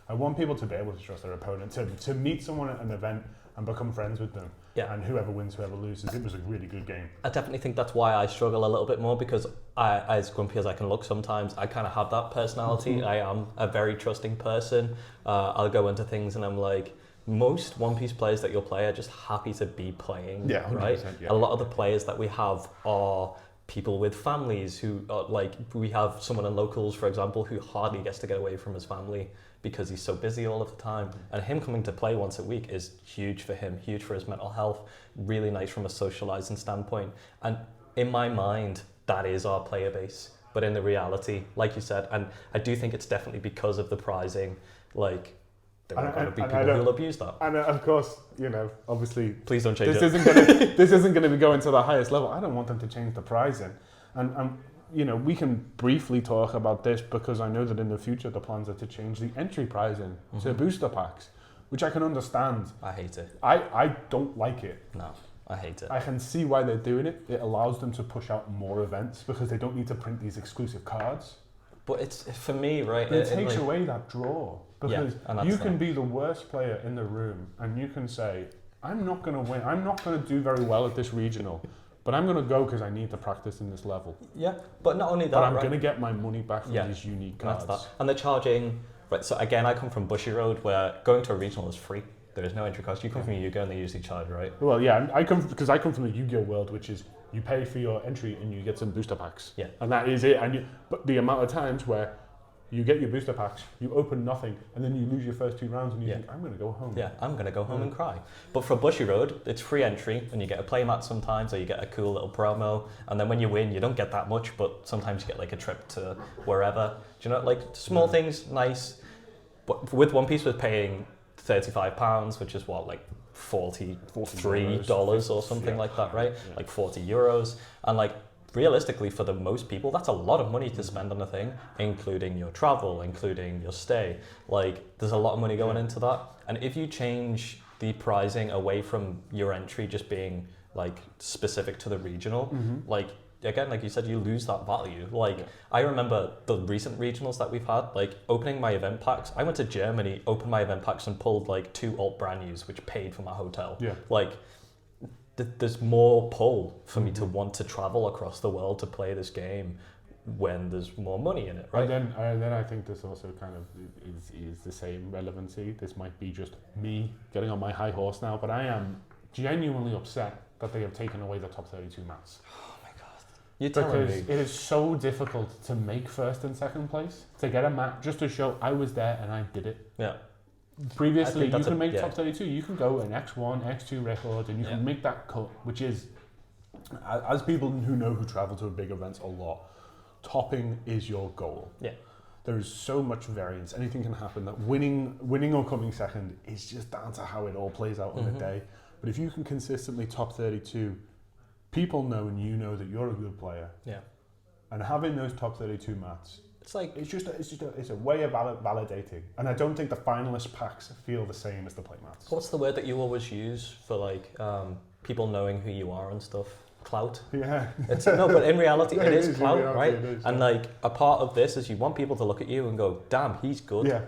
I want people to be able to trust their opponent, to meet someone at an event and become friends with them. And whoever wins, whoever loses. It was a really good game. I definitely think that's why I struggle a little bit more, because I, as grumpy as I can look sometimes, I kind of have that personality. I am a very trusting person. I'll go into things and I'm like, most One Piece players that you'll play are just happy to be playing, right? A lot of the players that we have are people with families who are like, we have someone in locals, for example, who hardly gets to get away from his family because he's so busy all of the time. And him coming to play once a week is huge for him, huge for his mental health, really nice from a socializing standpoint. And in my mind, that is our player base. But in the reality, like you said, and I do think it's definitely because of the prizing, like, there are going to be people who'll abuse that. And of course, obviously, please don't change this isn't going to be going to the highest level. I don't want them to change the pricing. And we can briefly talk about this because I know that in the future the plans are to change the entry pricing to booster packs, which I can understand. I hate it. I don't like it. No, I hate it. I can see why they're doing it. It allows them to push out more events because they don't need to print these exclusive cards. But it's, for me, right? But it takes away that draw. Because you can be the worst player in the room and you can say, I'm not going to win. I'm not going to do very well at this regional. But I'm going to go because I need to practice in this level. Yeah, but not only that, but I'm going to get my money back from Yeah. these unique cards. That's that. And they're charging, right, so again, I come from Bushy Road where going to a regional is free. There is no entry cost. You come from Yu-Gi-Oh! And they usually charge, right? Well, yeah, I come from the Yu-Gi-Oh! World, which is you pay for your entry and you get some booster packs. Yeah. And that is it. But the amount of times where you get your booster packs, you open nothing, and then you lose your first 2 rounds and you think, I'm going to go home. Yeah, I'm going to go home and cry. But for Bushy Road, it's free entry, and you get a playmat sometimes, or you get a cool little promo, and then when you win, you don't get that much, but sometimes you get like a trip to wherever. Do you know, like small things, nice. But with One Piece, we're paying £35, which is what, like $43 or something like that, right? Yeah. Like €40. And like, realistically, for the most people, that's a lot of money to spend on a thing, including your travel, including your stay. Like, there's a lot of money going into that. And if you change the pricing away from your entry just being like specific to the regional, like, again, like you said, you lose that value. Like, I remember the recent regionals that we've had, like opening my event packs. I went to Germany, opened my event packs and pulled like 2 alt brand news, which paid for my hotel. Yeah. Like, there's more pull for me to want to travel across the world to play this game when there's more money in it, right? And then I think this also kind of is the same relevancy. This might be just me getting on my high horse now, but I am genuinely upset that they have taken away the top 32 mats. Oh my God. You're telling me. Because it is so difficult to make first and second place, to get a mat just to show I was there and I did it. Yeah. Previously, you can make top 32. You can go an X1, X2 record, and you can make that cut, which is, as people who travel to big events a lot, topping is your goal. Yeah. There is so much variance. Anything can happen. That winning or coming second is just down to how it all plays out on the day. But if you can consistently top 32, people know and you know that you're a good player. Yeah. And having those top 32 mats, it's a way of validating, and I don't think the finalist packs feel the same as the playmats. What's the word that you always use for like people knowing who you are and stuff? Clout. Yeah. No, but in reality, it is clout, right? And like a part of this is you want people to look at you and go, "Damn, he's good." Yeah.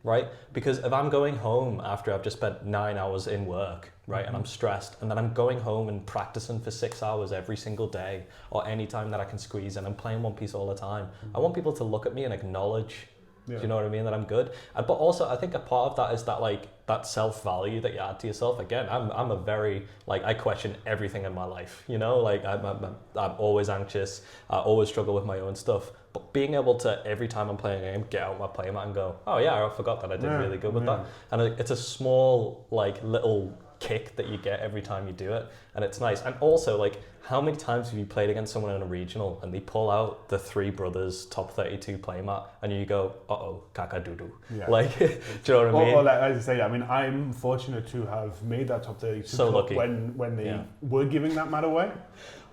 Right? Because if I'm going home after I've just spent 9 hours in work, right, and I'm stressed, and then I'm going home and practicing for 6 hours every single day, or any time that I can squeeze, and I'm playing One Piece all the time, I want people to look at me and acknowledge, do you know what I mean, that I'm good. But also, I think a part of that is that like that self-value that you add to yourself. Again, I'm a very, like, I question everything in my life, you know, like I'm always anxious, I always struggle with my own stuff. But being able to, every time I'm playing a game, get out my playmat and go, oh yeah, I forgot that I did really good with that. And it's a small, like, little kick that you get every time you do it, and it's nice. And also, like, how many times have you played against someone in a regional and they pull out the Three Brothers top 32 playmat and you go, uh-oh, kaka-doo-doo. Yeah. Like, do you know what I mean? Well, as I say, I mean, I'm fortunate to have made that top 32 so lucky. when they were giving that mat away.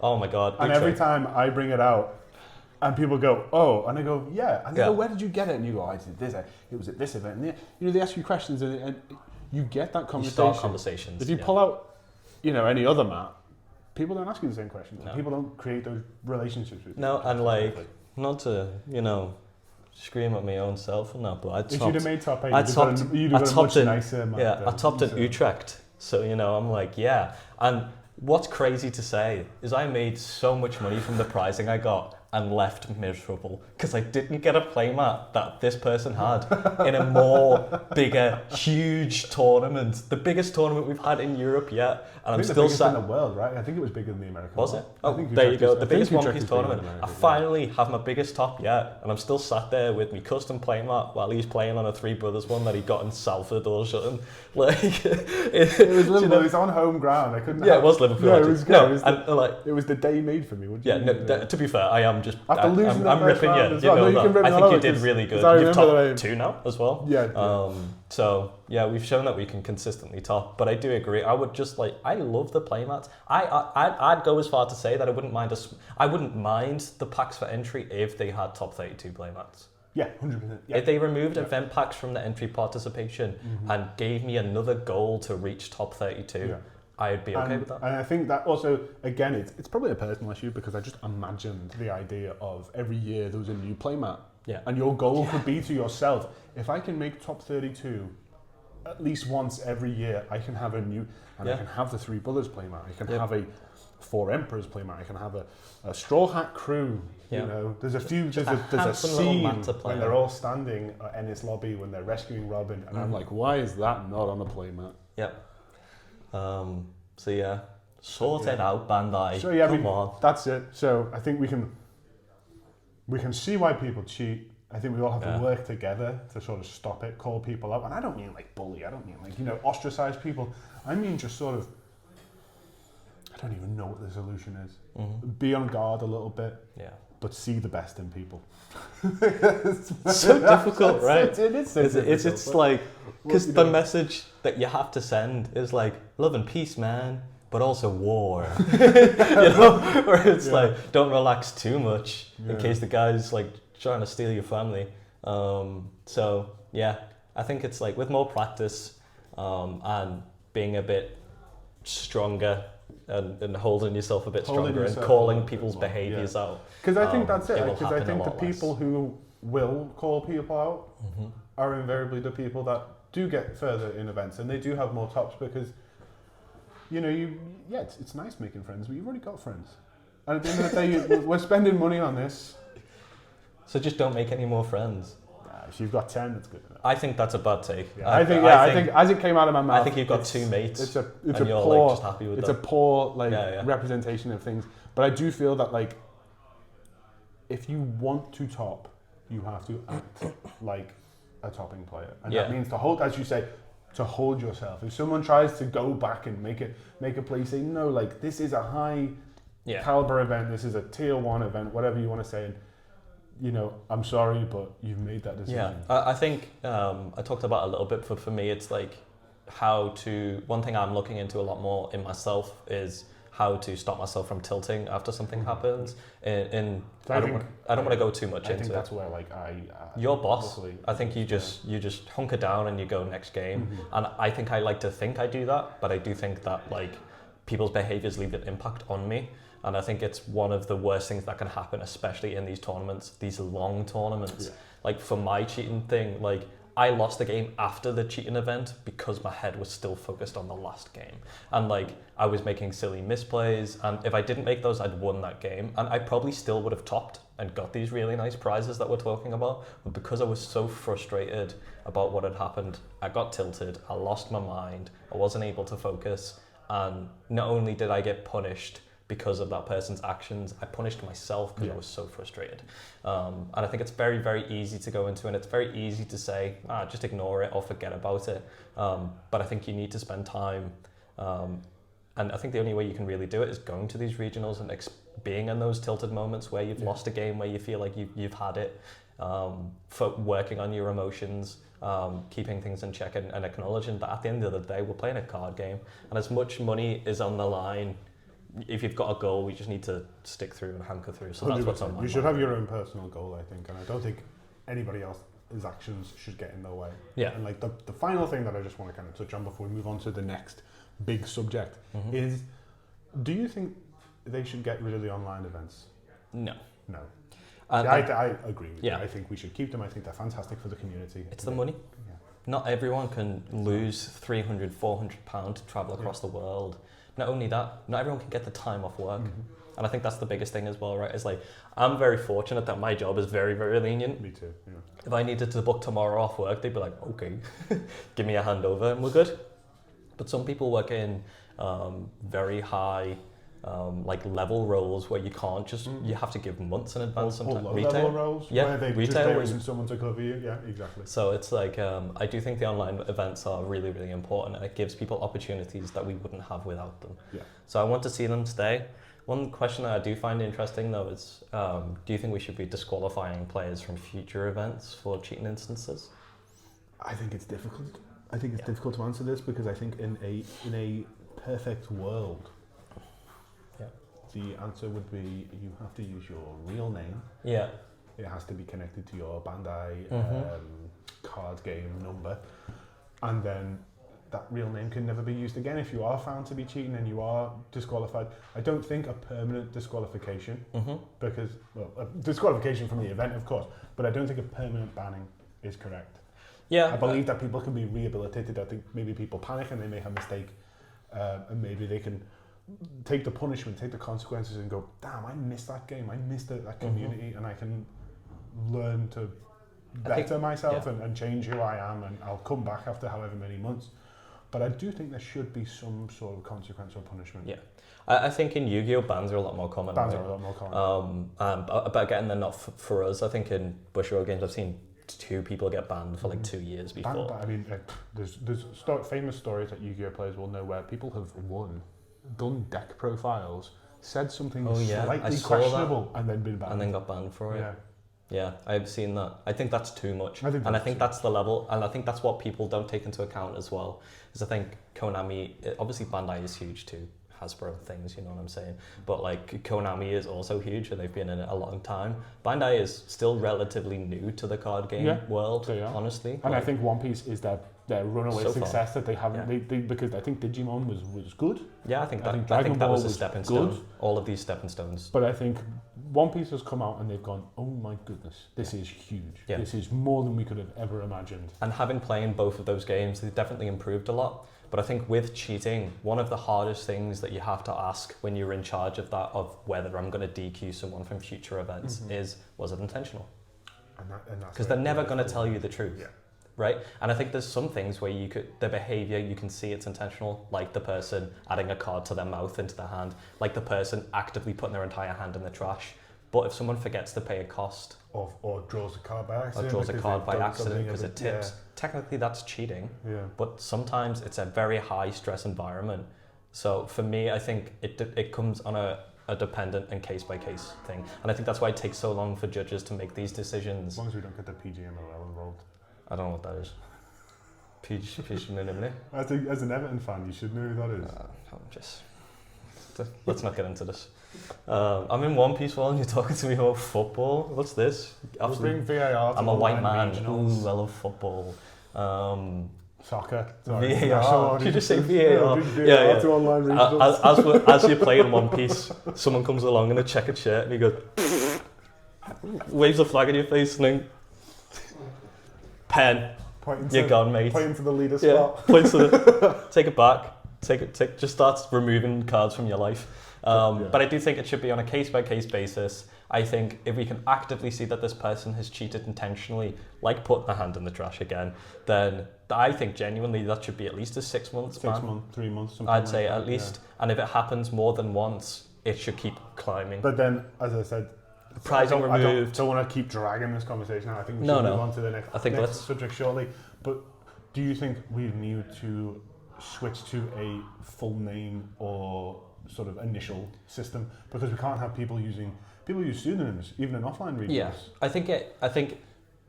Oh my God. And every time I bring it out, and people go, oh, and I go, yeah. And they go, where did you get it? And you go, I did this. It was at this event. And they ask you questions, and you get that conversation. You start conversations. If you pull out, any other mat, people don't ask you the same questions. No. People don't create those relationships with you. No, and like, not to, scream at my own self or not, but I topped. If you'd have made top 8, you'd have got a much nicer mat. Yeah, I topped in Utrecht. So, I'm like, yeah. And what's crazy to say is I made so much money from the pricing I got and left miserable because I didn't get a playmat that this person had in a more bigger, huge tournament, the biggest tournament we've had in Europe yet, and I'm still sat in the world, right? I think it was bigger than the American. Was it? Oh, there you go. The biggest One Piece tournament. I finally have my biggest top yet, and I'm still sat there with me custom playmat while he's playing on a Three Brothers one that he got in Salford or something. Like it was Liverpool. It was on home ground. I couldn't. Yeah, it was Liverpool. No, it was good. No, it was the day made for me. To be fair, I am just. After losing I'm ripping you. You know that. I think you did really good. You've topped 2 now as well. Yeah. So yeah, we've shown that we can consistently top. But I do agree. I would just I love the playmats. I'd go as far to say that I wouldn't mind the packs for entry if they had top 32 playmats. Yeah, 100%. Yeah. If they removed event packs from the entry participation and gave me another goal to reach top 32. Yeah. I'd be okay with that. And I think that also, again, it's probably a personal issue because I just imagined the idea of every year there was a new playmat. Yeah. And your goal could be to yourself, if I can make top 32 at least once every year, I can have a new, and I can have the Three Brothers playmat. I can have Four Emperors playmat. I can have a Straw Hat Crew. Yeah. You know, there's a scene when they're all standing at Ennis Lobby when they're rescuing Robin, and I'm like, why is that not on a playmat? Yep. So yeah, sort it out, Bandai. So yeah, come on. That's it. So I think we can see why people cheat. I think we all have to work together to sort of stop it, call people out. And I don't mean like bully, I don't mean like, ostracize people. I mean just sort of, I don't even know what the solution is. Be on guard a little bit, but see the best in people. So difficult, right? It is so difficult. It's like, because the message that you have to send is like, love and peace, man, but also war. Where it's like, don't relax too much in case the guy's like trying to steal your family. So yeah, I think it's like with more practice and being a bit stronger and holding yourself a bit stronger and calling people's behaviours out. Because I think that's it. Because I think the people who will call people out are invariably the people that do get further in events, and they do have more tops because, it's nice making friends, but you've already got friends. And at the end of the day, we're spending money on this. So just don't make any more friends. If you've got 10, that's good enough. I think that's a bad take. Yeah, I think as it came out of my mouth, I think you've got two mates. It's a poor, just happy with it's a poor representation of things. But I do feel that like, if you want to top, you have to act like a topping player, and that means to hold, as you say, to hold yourself. If someone tries to go back and make a play, say no, like this is a high caliber event, this is a tier 1 event, whatever you want to say. And, I'm sorry, but you've made that decision. Yeah, I think I talked about a little bit, but for me, it's like one thing I'm looking into a lot more in myself is how to stop myself from tilting after something happens. I don't want to go too much into it. I think that's where your boss, I think you just hunker down and you go next game. And I think I like to think I do that, but I do think that like people's behaviors leave an impact on me. And I think it's one of the worst things that can happen, especially in these tournaments, these long tournaments. Yeah. Like for my cheating thing, like I lost the game after the cheating event because my head was still focused on the last game. And like I was making silly misplays, and if I didn't make those, I'd won that game. And I probably still would have topped and got these really nice prizes that we're talking about. But because I was so frustrated about what had happened, I got tilted, I lost my mind, I wasn't able to focus. And not only did I get punished because of that person's actions, I punished myself because I was so frustrated. And I think it's very, very easy to go into, and it's very easy to say, just ignore it or forget about it. But I think you need to spend time. And I think the only way you can really do it is going to these regionals and being in those tilted moments where you've lost a game, where you feel like you've had it, for working on your emotions, keeping things in check and acknowledging that at the end of the day, we're playing a card game. And as much money is on the line, if you've got a goal, we just need to stick through and hanker through. So that's what's on my mind. You should have your own personal goal, I think, and I don't think anybody else's actions should get in their way. Yeah. And like the final thing that I just want to kind of touch on before we move on to the next big subject is, do you think they should get rid of the online events? No. No. I agree with you. I think we should keep them. I think they're fantastic for the community. It's the money. Yeah. Not everyone can lose £300, £400 to travel across the world. Not only that, not everyone can get the time off work. And I think that's the biggest thing as well, right? It's like, I'm very fortunate that my job is very, very lenient. Me too, yeah. If I needed to book tomorrow off work, they'd be like, okay, give me a handover and we're good. But some people work in very high like level roles where you can't just, you have to give months in advance sometimes. Low level roles where they just there isn't someone to cover you. Yeah, exactly. So it's like, I do think the online events are really, really important, and it gives people opportunities that we wouldn't have without them. Yeah. So I want to see them stay. One question that I do find interesting though is, do you think we should be disqualifying players from future events for cheating instances? I think it's difficult. I think it's difficult to answer this because I think in a perfect world, the answer would be you have to use your real name. Yeah. It has to be connected to your Bandai card game number. And then that real name can never be used again. If you are found to be cheating and you are disqualified, I don't think a permanent disqualification, because, well, a disqualification from the event, of course, but I don't think a permanent banning is correct. Yeah. I believe that people can be rehabilitated. I think maybe people panic and they make a mistake, and maybe they can take the punishment, take the consequences, and go, damn, I missed that game, I missed that community, and I can learn to better myself and change who I am, and I'll come back after however many months. But I do think there should be some sort of consequence or punishment. Yeah. I think in Yu-Gi-Oh! Bans are a lot more common. Bans are a lot more common. But again, they're not for us. I think in Bushiroad games, I've seen 2 people get banned for like 2 years before. But I mean, there's famous stories that Yu-Gi-Oh! Players will know where people have won, done deck profiles, said something slightly questionable, and then been banned. And then got banned for it. Yeah. Yeah, I've seen that. I think that's too much. I think that's the level, and I think that's what people don't take into account as well. Because I think Konami, obviously Bandai is huge too, Hasbro things, you know what I'm saying? But like Konami is also huge, and they've been in it a long time. Bandai is still relatively new to the card game world, honestly. And I think One Piece is their runaway success that they haven't, because I think Digimon was good. Yeah, I think that was a stepping stone. All of these stepping stones. But I think One Piece has come out and they've gone, oh my goodness, this is huge. Yeah. This is more than we could have ever imagined. And having played both of those games, they've definitely improved a lot. But I think with cheating, one of the hardest things that you have to ask when you're in charge of that, of whether I'm going to DQ someone from future events, is, was it intentional? Because they're never going to tell you the truth. Yeah. Right? And I think there's some things where the behavior, you can see it's intentional, like the person adding a card to their mouth into their hand, like the person actively putting their entire hand in the trash. But if someone forgets to pay a cost, or draws a card by accident, because it tips, technically that's cheating. Yeah. But sometimes it's a very high stress environment. So for me, I think it comes on a dependent and case by case thing. And I think that's why it takes so long for judges to make these decisions. As long as we don't get the PGMOL involved. I don't know what that is. Pusillanimity? As an Everton fan, you should know who that is. Let's not get into this. I'm in One Piece while you're talking to me about football. What's this? Bring VAR to I'm a white man. Regionals. Ooh, I love football. Soccer. VAR. Did you just say VAR? Yeah. To online regionals. As you play in One Piece, someone comes along in a checkered shirt and he goes, waves a flag in your face and then, pen. You're gone, mate. Pointing to the leader spot. Points to the. Take it back. Just starts removing cards from your life. But I do think it should be on a case-by-case basis. I think if we can actively see that this person has cheated intentionally, like putting their hand in the trash again, then I think genuinely that should be at least a 6 months ban. 6 months, 3 months. I'd say at least. Yeah. And if it happens more than once, it should keep climbing. But then, as I said, prizing removed. I don't want to keep dragging this conversation out. I think we should move on to the next subject shortly. But do you think we need to switch to a full name or sort of initial system, because we can't have people use pseudonyms even in offline regions? Yeah, I think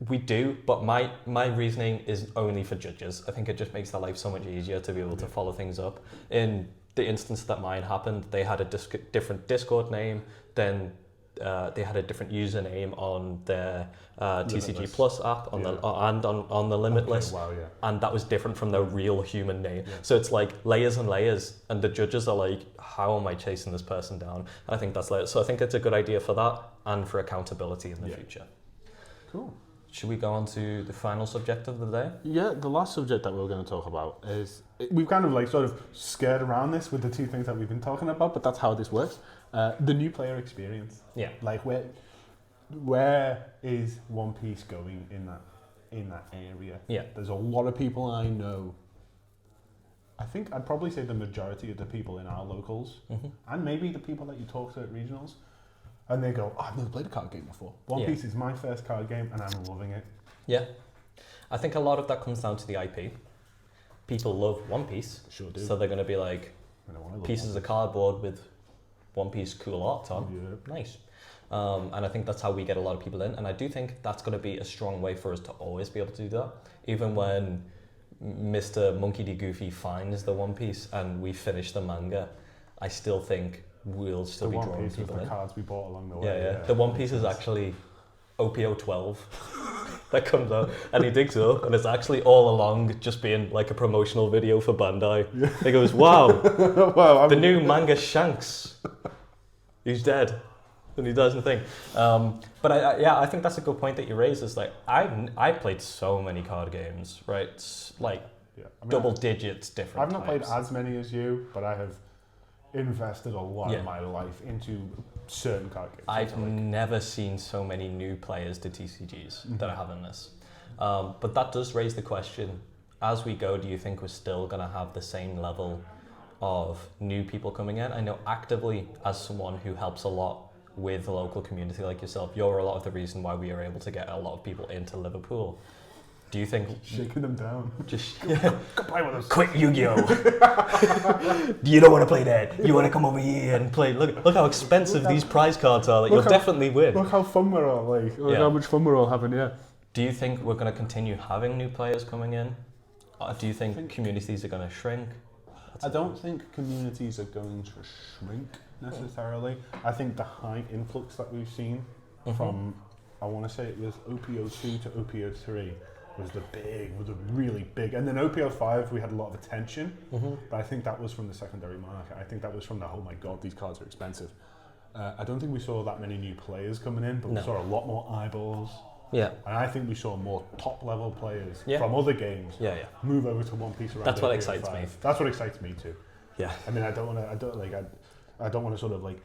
we do, but my reasoning is only for judges. I think it just makes their life so much easier to be able to follow things up. In the instance that mine happened, they had a different Discord name, then they had a different username on their TCG Plus app on the Limitless, and that was different from their real human name. Yeah. So it's like layers and layers, and the judges are like, how am I chasing this person down? And I think that's so I think it's a good idea for that and for accountability in the future. Cool. Should we go on to the final subject of the day? Yeah, the last subject that we're going to talk about is, we've kind of like sort of skirt around this with the 2 things that we've been talking about, but that's how this works. The new player experience. Yeah. Like where is One Piece going in that area? Yeah. There's a lot of people I know. I think I'd probably say the majority of the people in our locals, and maybe the people that you talk to at regionals, and they go, I've never played a card game before. One Piece is my first card game and I'm loving it. Yeah. I think a lot of that comes down to the IP. People love One Piece. Sure do. So they're going to be like, pieces of cardboard with One Piece cool art on. Yeah. Nice. And I think that's how we get a lot of people in. And I do think that's going to be a strong way for us to always be able to do that. Even when Mr. Monkey D. Goofy finds the One Piece and we finish the manga, I still think we'll still be drawing people in. The cards we bought along the way. Yeah. The One Piece is actually OPO12 that comes out, and he digs up, and it's actually all along just being like a promotional video for Bandai. Yeah. He goes, wow, the new manga Shanks, he's dead, and he does the thing. But I think that's a good point that you raised. Is like I played so many card games, right? Double digits different. I've not played as many as you, but I have invested a lot of my life into certain card games. I've never seen so many new players to TCGs that I have in this. But that does raise the question, as we go, do you think we're still going to have the same level of new people coming in? I know actively, as someone who helps a lot with the local community like yourself, you're a lot of the reason why we are able to get a lot of people into Liverpool. Do you think... Shaking them down. Just come play with us. Quit Yu-Gi-Oh! You don't want to play that. You want to come over here and play. Look how expensive these prize cards are. Like, you'll definitely win. Look how fun we're all like. Look how much fun we're all having, Do you think we're going to continue having new players coming in? Or do you think communities are going to shrink? I don't think communities are going to shrink necessarily. I think the high influx that we've seen from, I want to say it was OP02 to OP03 was the really big, and then OP05 we had a lot of attention, but I think that was from the secondary market. I think that was from the, oh my god, these cards are expensive. I don't think we saw that many new players coming in, but we saw a lot more eyeballs. Yeah. And I think we saw more top level players from other games move over to One Piece around. That's what excites me. That's what excites me too. Yeah. I mean, I don't want to sort of like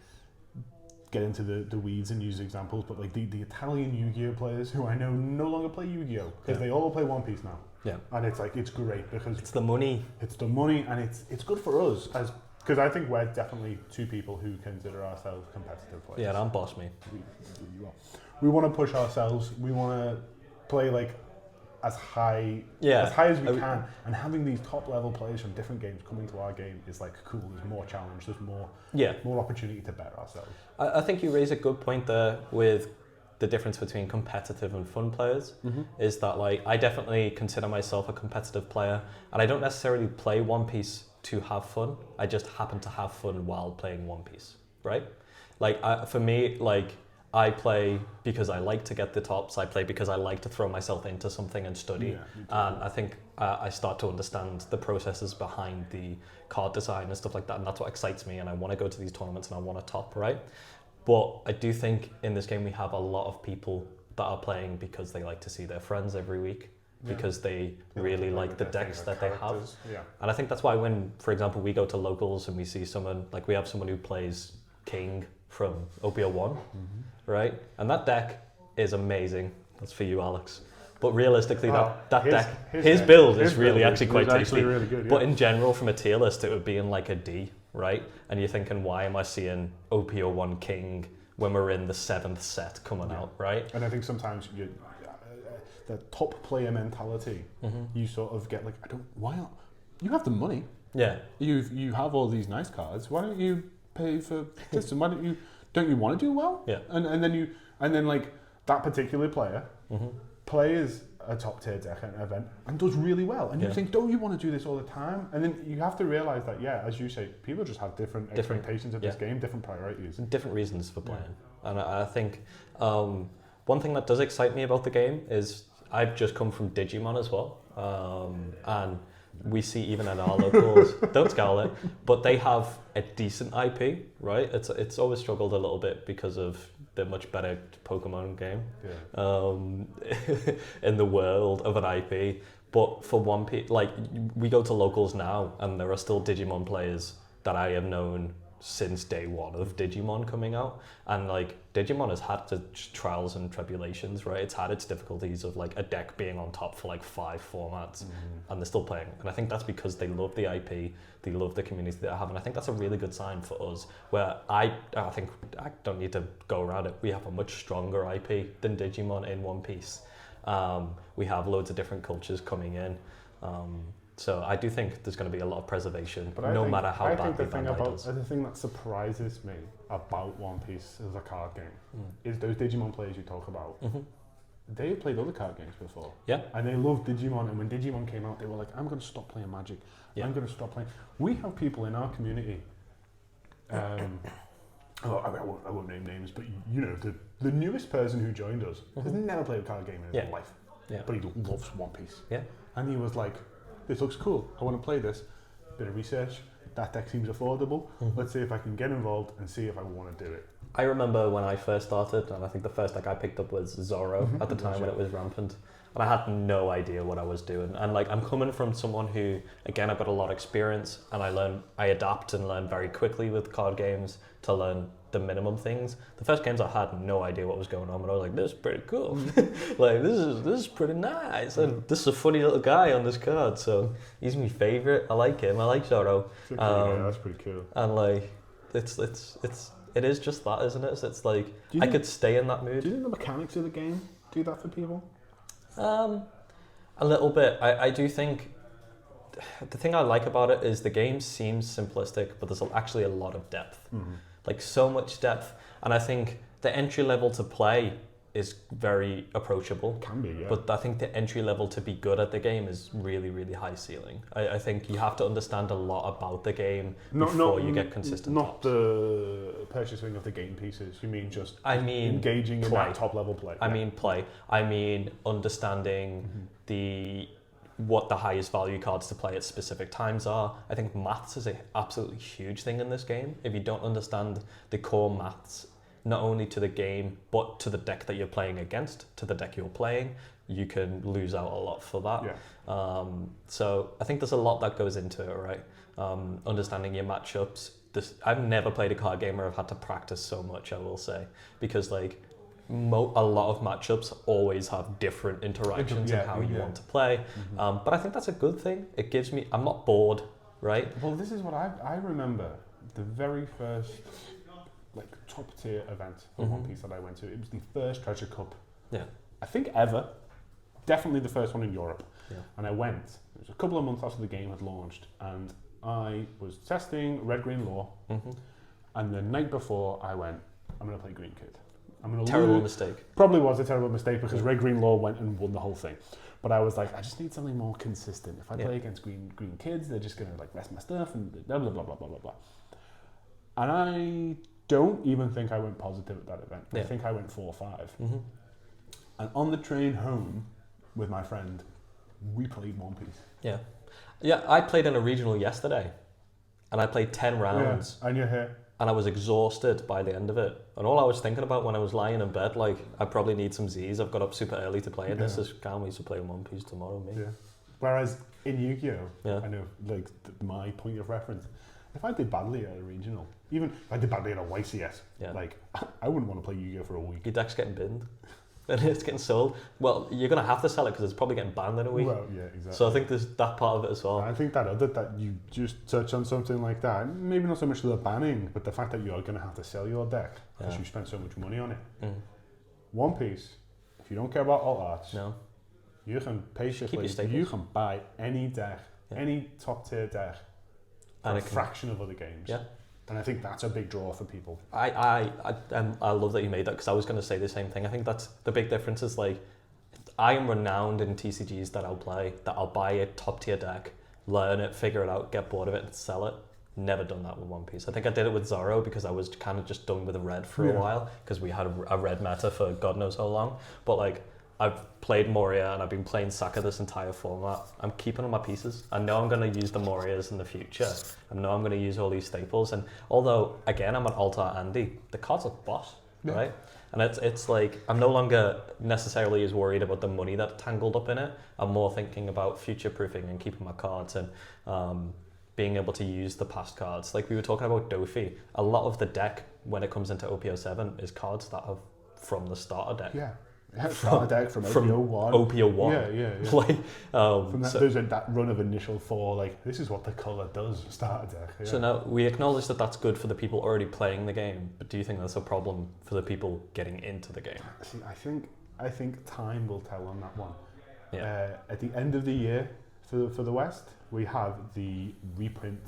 get into the weeds and use examples, but like the Italian Yu-Gi-Oh players who I know no longer play Yu-Gi-Oh because they all play One Piece now. Yeah. And it's like, it's great because it's the money. It's the money, and it's good for us as, because I think we're definitely two people who consider ourselves competitive players. Yeah, and I'm boss me. We want to push ourselves. We want to play like as high as we can, and having these top level players from different games coming to our game is like cool. There's more challenge. There's more opportunity to better ourselves. I think you raise a good point there with the difference between competitive and fun players. Is that like I definitely consider myself a competitive player, and I don't necessarily play One Piece to have fun. I just happen to have fun while playing One Piece, right? Like for me, like I play because I like to get the tops. I play because I like to throw myself into something and study. And I think I start to understand the processes behind the card design and stuff like that. And that's what excites me. And I want to go to these tournaments and I want to top, right? But I do think in this game we have a lot of people that are playing because they like to see their friends every week. Because they really like the decks that they have. And I think that's why when, for example, we go to locals and we see someone, like we have someone who plays King from OP01, right? And that deck is amazing. That's for you, Alex. But realistically, his build is really actually quite tasty. Really good, But in general, from a tier list, it would be in like a D, right? And you're thinking, why am I seeing OP01 King when we're in the 7th set coming out, right? And I think sometimes the top player mentality, you sort of get like, you have the money. Yeah. You have all these nice cards. Why don't you pay for this? And don't you want to do well? Yeah. And then like that particular player plays a top tier deck at an event and does really well. And you think, don't you want to do this all the time? And then you have to realize that, as you say, people just have different expectations of this game, different priorities. And different reasons for playing. And I think one thing that does excite me about the game is I've just come from Digimon as well. And we see even in our locals, don't scowl it, but they have a decent IP, right? It's always struggled a little bit because of the much better Pokemon game in the world of an IP. But for One Piece, like we go to locals now and there are still Digimon players that I have known since day one of Digimon coming out, and like Digimon has had its trials and tribulations, right? It's had its difficulties of like a deck being on top for like 5 formats, and they're still playing. And I think that's because they love the IP, they love the community that I have, and I think that's a really good sign for us. Where I think I don't need to go around it. We have a much stronger IP than Digimon in One Piece. We have loads of different cultures coming in. So I do think there's going to be a lot of preservation, no matter how bad the thing that surprises me about One Piece as a card game is those Digimon players you talk about. They played other card games before. Yeah. And they loved Digimon, and when Digimon came out, they were like, I'm going to stop playing Magic. I'm going to stop playing. We have people in our community, I won't name names, but you know, the newest person who joined us has never played a card game in his life. Yeah. But he loves One Piece. Yeah. And he was like, this looks cool, I want to play this. Bit of research, that deck seems affordable. Let's see if I can get involved and see if I want to do it. I remember when I first started, and I think the first deck I picked up was Zorro at the time when it was rampant. And I had no idea what I was doing. And like, I'm coming from someone who, again, I've got a lot of experience, and I adapt and learn very quickly with card games to learn the minimum things. The first games I had no idea what was going on, but I was like, this is pretty cool. Like, this is pretty nice. And this is a funny little guy on this card, so he's my favorite. I like him. I like Zorro. That's pretty cool. And like, it is just that, isn't it? It's like, I could stay in that mood. Do you think the mechanics of the game do that for people? A little bit. I do think the thing I like about it is the game seems simplistic, but there's actually a lot of depth. Like, so much depth. And I think the entry level to play is very approachable. Can be, yeah. But I think the entry level to be good at the game is really, really high ceiling. I think you have to understand a lot about the game before you get consistent Not tops. the purchasing of the game pieces. You mean just engaging in that top level play? I mean play. I mean understanding what the highest value cards to play at specific times are. I think maths is an absolutely huge thing in this game. If you don't understand the core maths, not only to the game, but to the deck that you're playing against, to the deck you're playing, you can lose out a lot for that. Yeah. So I think there's a lot that goes into it, right? Understanding your matchups. I've never played a card game where I've had to practice so much, I will say, because like a lot of matchups always have different interactions in how you want to play. But I think that's a good thing. It gives me, I'm not bored, right? Well, this is what I remember. The very first like top tier event of One Piece that I went to. It was the first Treasure Cup. Yeah. I think ever. Definitely the first one in Europe. Yeah. And I went. It was a couple of months after the game had launched, and I was testing Red Green Law. And the night before, I went, I'm going to play Green Kid. I'm going to Terrible mistake. Probably was a terrible mistake because Red Green Law went and won the whole thing. But I was like, I just need something more consistent. If I play against green kids, they're just going to like mess my stuff and blah blah blah blah blah blah. And I don't even think I went positive at that event. I think I went 4 or 5. And on the train home with my friend, we played One Piece. Yeah. Yeah, I played in a regional yesterday, and I played 10 rounds. Yeah, and you're here. And I was exhausted by the end of it. And all I was thinking about when I was lying in bed, like, I probably need some Z's. I've got up super early to play in this. I can't wait to play One Piece tomorrow, me. Yeah. Whereas in Yu-Gi-Oh, I know, like, my point of reference, if I did badly at a regional, even if I did badly at a YCS, like, I wouldn't want to play Yu-Gi-Oh for a week. Your deck's getting binned. And it's getting sold. Well, you're going to have to sell it because it's probably getting banned in a week. Well, yeah, exactly. So I think there's that part of it as well. I think that you just touch on something like that, maybe not so much the banning, but the fact that you're going to have to sell your deck because you spent so much money on it. One Piece, if you don't care about alt arts, you can basically, you can buy any deck, any top tier deck, for a fraction of other games. Yeah. And I think that's a big draw for people. I love that you made that because I was going to say the same thing. I think that's the big difference is like, I am renowned in TCGs that I'll play, that I'll buy a top tier deck, learn it, figure it out, get bored of it and sell it. Never done that with One Piece. I think I did it with Zorro because I was kind of just done with the red for a while because we had a red meta for God knows how long. But like, I've played Moria and I've been playing Saka this entire format. I'm keeping on my pieces. I know I'm going to use the Morias in the future. I know I'm going to use all these staples. And although, again, I'm an alt-art Andy, the cards are boss, right? And it's like, I'm no longer necessarily as worried about the money that's tangled up in it. I'm more thinking about future-proofing and keeping my cards and being able to use the past cards. Like we were talking about Dofi, a lot of the deck, when it comes into OPO7, is cards that are from the starter deck. Yeah. Starter deck from OPO1. OPO1. Yeah. Like, from that, there's that run of initial 4, like, this is what the colour does, starter deck. Yeah. So now, we acknowledge that that's good for the people already playing the game, but do you think that's a problem for the people getting into the game? See, I think time will tell on that one. Yeah. At the end of the year, for the West, we have the reprint.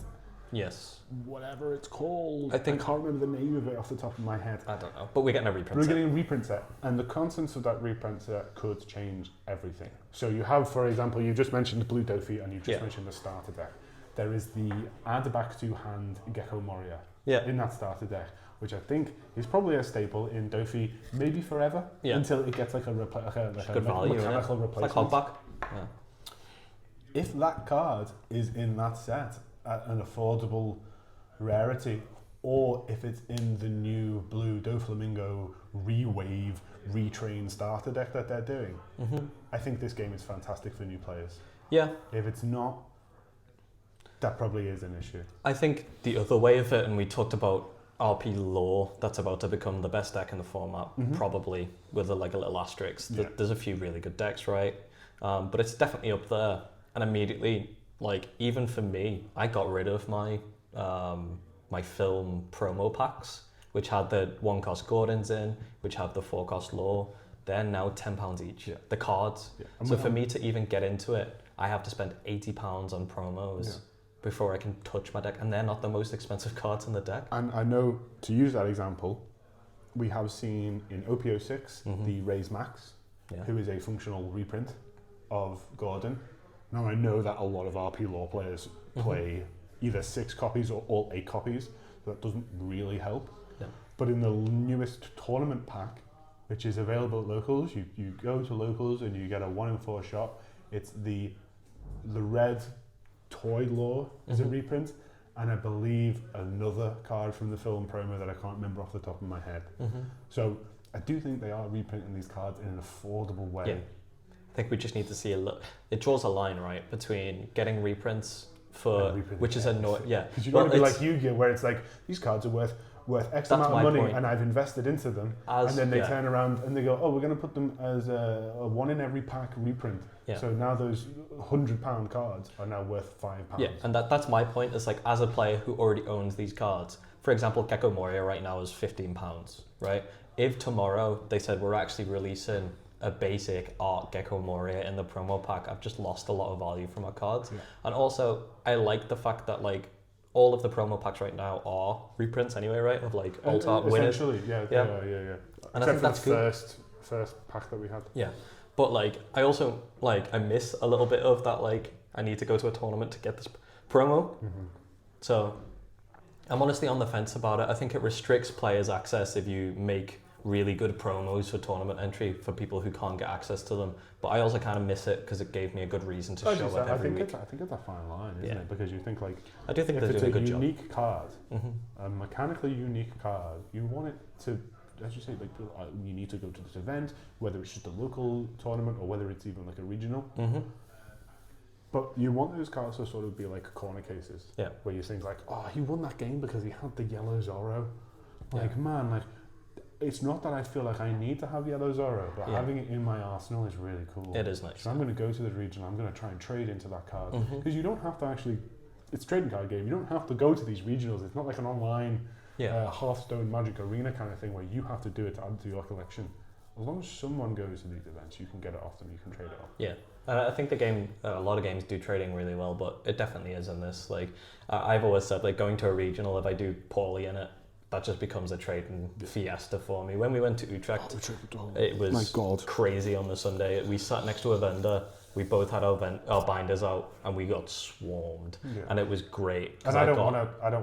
Yes. Whatever it's called. I can't remember the name of it off the top of my head. I don't know, but we're getting a reprint set. We're getting a reprint set, and the contents of that reprint set could change everything. So you have, for example, you just mentioned Blue Dofi, and you just mentioned the starter deck. There is the add back to hand Gecko Moria in that starter deck, which I think is probably a staple in Dofi, maybe forever, until it gets like a mechanical replacement. Like Hogback. Yeah. If that card is in that set at an affordable rarity, or if it's in the new blue Doflamingo re-wave, retrain starter deck that they're doing. I think this game is fantastic for new players. Yeah. If it's not, that probably is an issue. I think the other way of it, and we talked about RP lore that's about to become the best deck in the format, probably with a little asterisk. Yeah. There's a few really good decks, right? But it's definitely up there. And immediately, like, even for me, I got rid of my my film promo packs, which had the 1-cost Gordons in, which have the 4-cost lore. They're now £10 each. Yeah. The cards. Yeah. So for me to even get into it, I have to spend £80 on promos before I can touch my deck, and they're not the most expensive cards in the deck. And I know, to use that example, we have seen in OP06 the Raise Max, who is a functional reprint of Gordon. Now I know that a lot of RP lore players play either 6 copies or all 8 copies, so that doesn't really help. Yeah. But in the newest tournament pack, which is available at locals, you go to locals and you get a 1 in 4 shot. It's the red toy lore is a reprint, and I believe another card from the film promo that I can't remember off the top of my head. So I do think they are reprinting these cards in an affordable way. Yeah. I think we just need to see a look. It draws a line, right, between getting reprints for which is annoying. Yeah, because you don't want to be like Yu-Gi-Oh, where it's like these cards are worth X amount of money, and I've invested into them, and then they turn around and they go, oh, we're going to put them as a 1 in every pack reprint. Yeah. So now those £100 cards are now worth £5. Yeah, and that's my point. Is like, as a player who already owns these cards, for example, Gecko Moria right now is £15, right? If tomorrow they said we're actually releasing a basic art Gecko Moria in the promo pack, I've just lost a lot of value from my cards. Yeah. And also, I like the fact that like all of the promo packs right now are reprints anyway, right? Of like alt art winners. Essentially, yeah. And I think that's the first pack that we had. Yeah, but like I also I miss a little bit of that. Like I need to go to a tournament to get this promo. So I'm honestly on the fence about it. I think it restricts players' access if you make really good promos for tournament entry for people who can't get access to them. But I also kind of miss it because it gave me a good reason to show up every week. I think it's a fine line, isn't it? Because you think like, I do think if they're doing a good job. If it's a unique card, a mechanically unique card, you want it to, as you say, like you need to go to this event, whether it's just a local tournament or whether it's even like a regional. But you want those cards to sort of be like corner cases, where you think like, oh, he won that game because he had the yellow Zorro. Like, man, like, it's not that I feel like I need to have yellow Zorro, but having it in my arsenal is really cool. It is nice. So I'm going to go to the region, I'm going to try and trade into that card. Because you don't have to actually, it's a trading card game, you don't have to go to these regionals. It's not like an online Hearthstone Magic Arena kind of thing where you have to do it to add to your collection. As long as someone goes to these events, you can get it off them, you can trade it off. Yeah. I think the game, a lot of games do trading really well, but it definitely is in this. Like, I've always said, like, going to a regional, if I do poorly in it, that just becomes a trading fiesta for me. When we went to Utrecht, it was crazy on the Sunday. We sat next to a vendor, we both had our binders out, and we got swarmed, and it was great. And I don't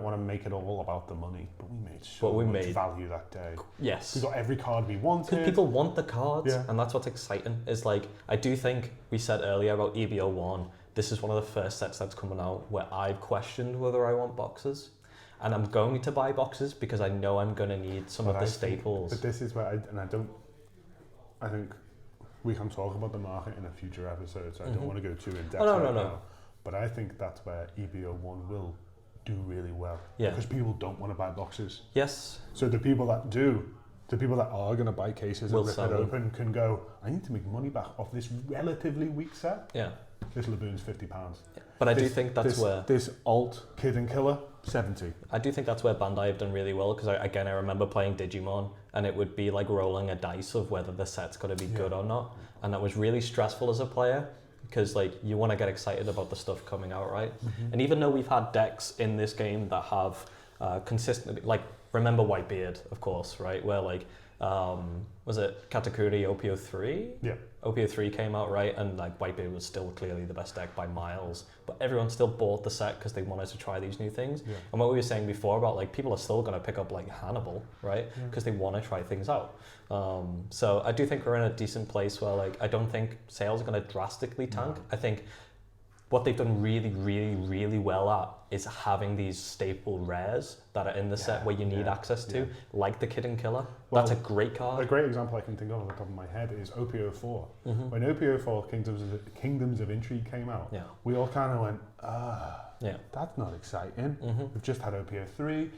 want to make it all about the money, but we made so much value that day. Yes, we got every card we wanted. Because people want the cards, and that's what's exciting. Is like, I do think we said earlier about EB01. This is one of the first sets that's coming out where I've questioned whether I want boxes. And I'm going to buy boxes because I know I'm going to need some of the staples. But this is where I think we can talk about the market in a future episode, so I don't want to go too in depth now. But I think that's where EB01 will do really well. Yeah. Because people don't want to buy boxes. Yes. So the people that do, the people that are going to buy cases and rip it open can go, I need to make money back off this relatively weak set. Yeah. This Laboon's £50. Yeah. But I do think that's where... This alt Kid and Killer, 70. I do think that's where Bandai have done really well, because I remember playing Digimon, and it would be like rolling a dice of whether the set's going to be good or not. And that was really stressful as a player, because like you want to get excited about the stuff coming out, right? And even though we've had decks in this game that have consistently, like, remember Whitebeard, of course, right? Where like, was it Katakuri OP03? Yeah. OP03 came out, right? And like Whitebeard was still clearly the best deck by miles, but everyone still bought the set because they wanted to try these new things. Yeah. And what we were saying before about like people are still going to pick up like Hannibal, right? Because they want to try things out. So I do think we're in a decent place where like I don't think sales are going to drastically tank. I think what they've done really, really, really well at is having these staple rares that are in the set where you need access to, like the Kid and Killer. Well, that's a great card. A great example I can think of the top of my head is OP04. When OP04 Kingdoms of Intrigue came out, we all kind of went, that's not exciting. We've just had OP03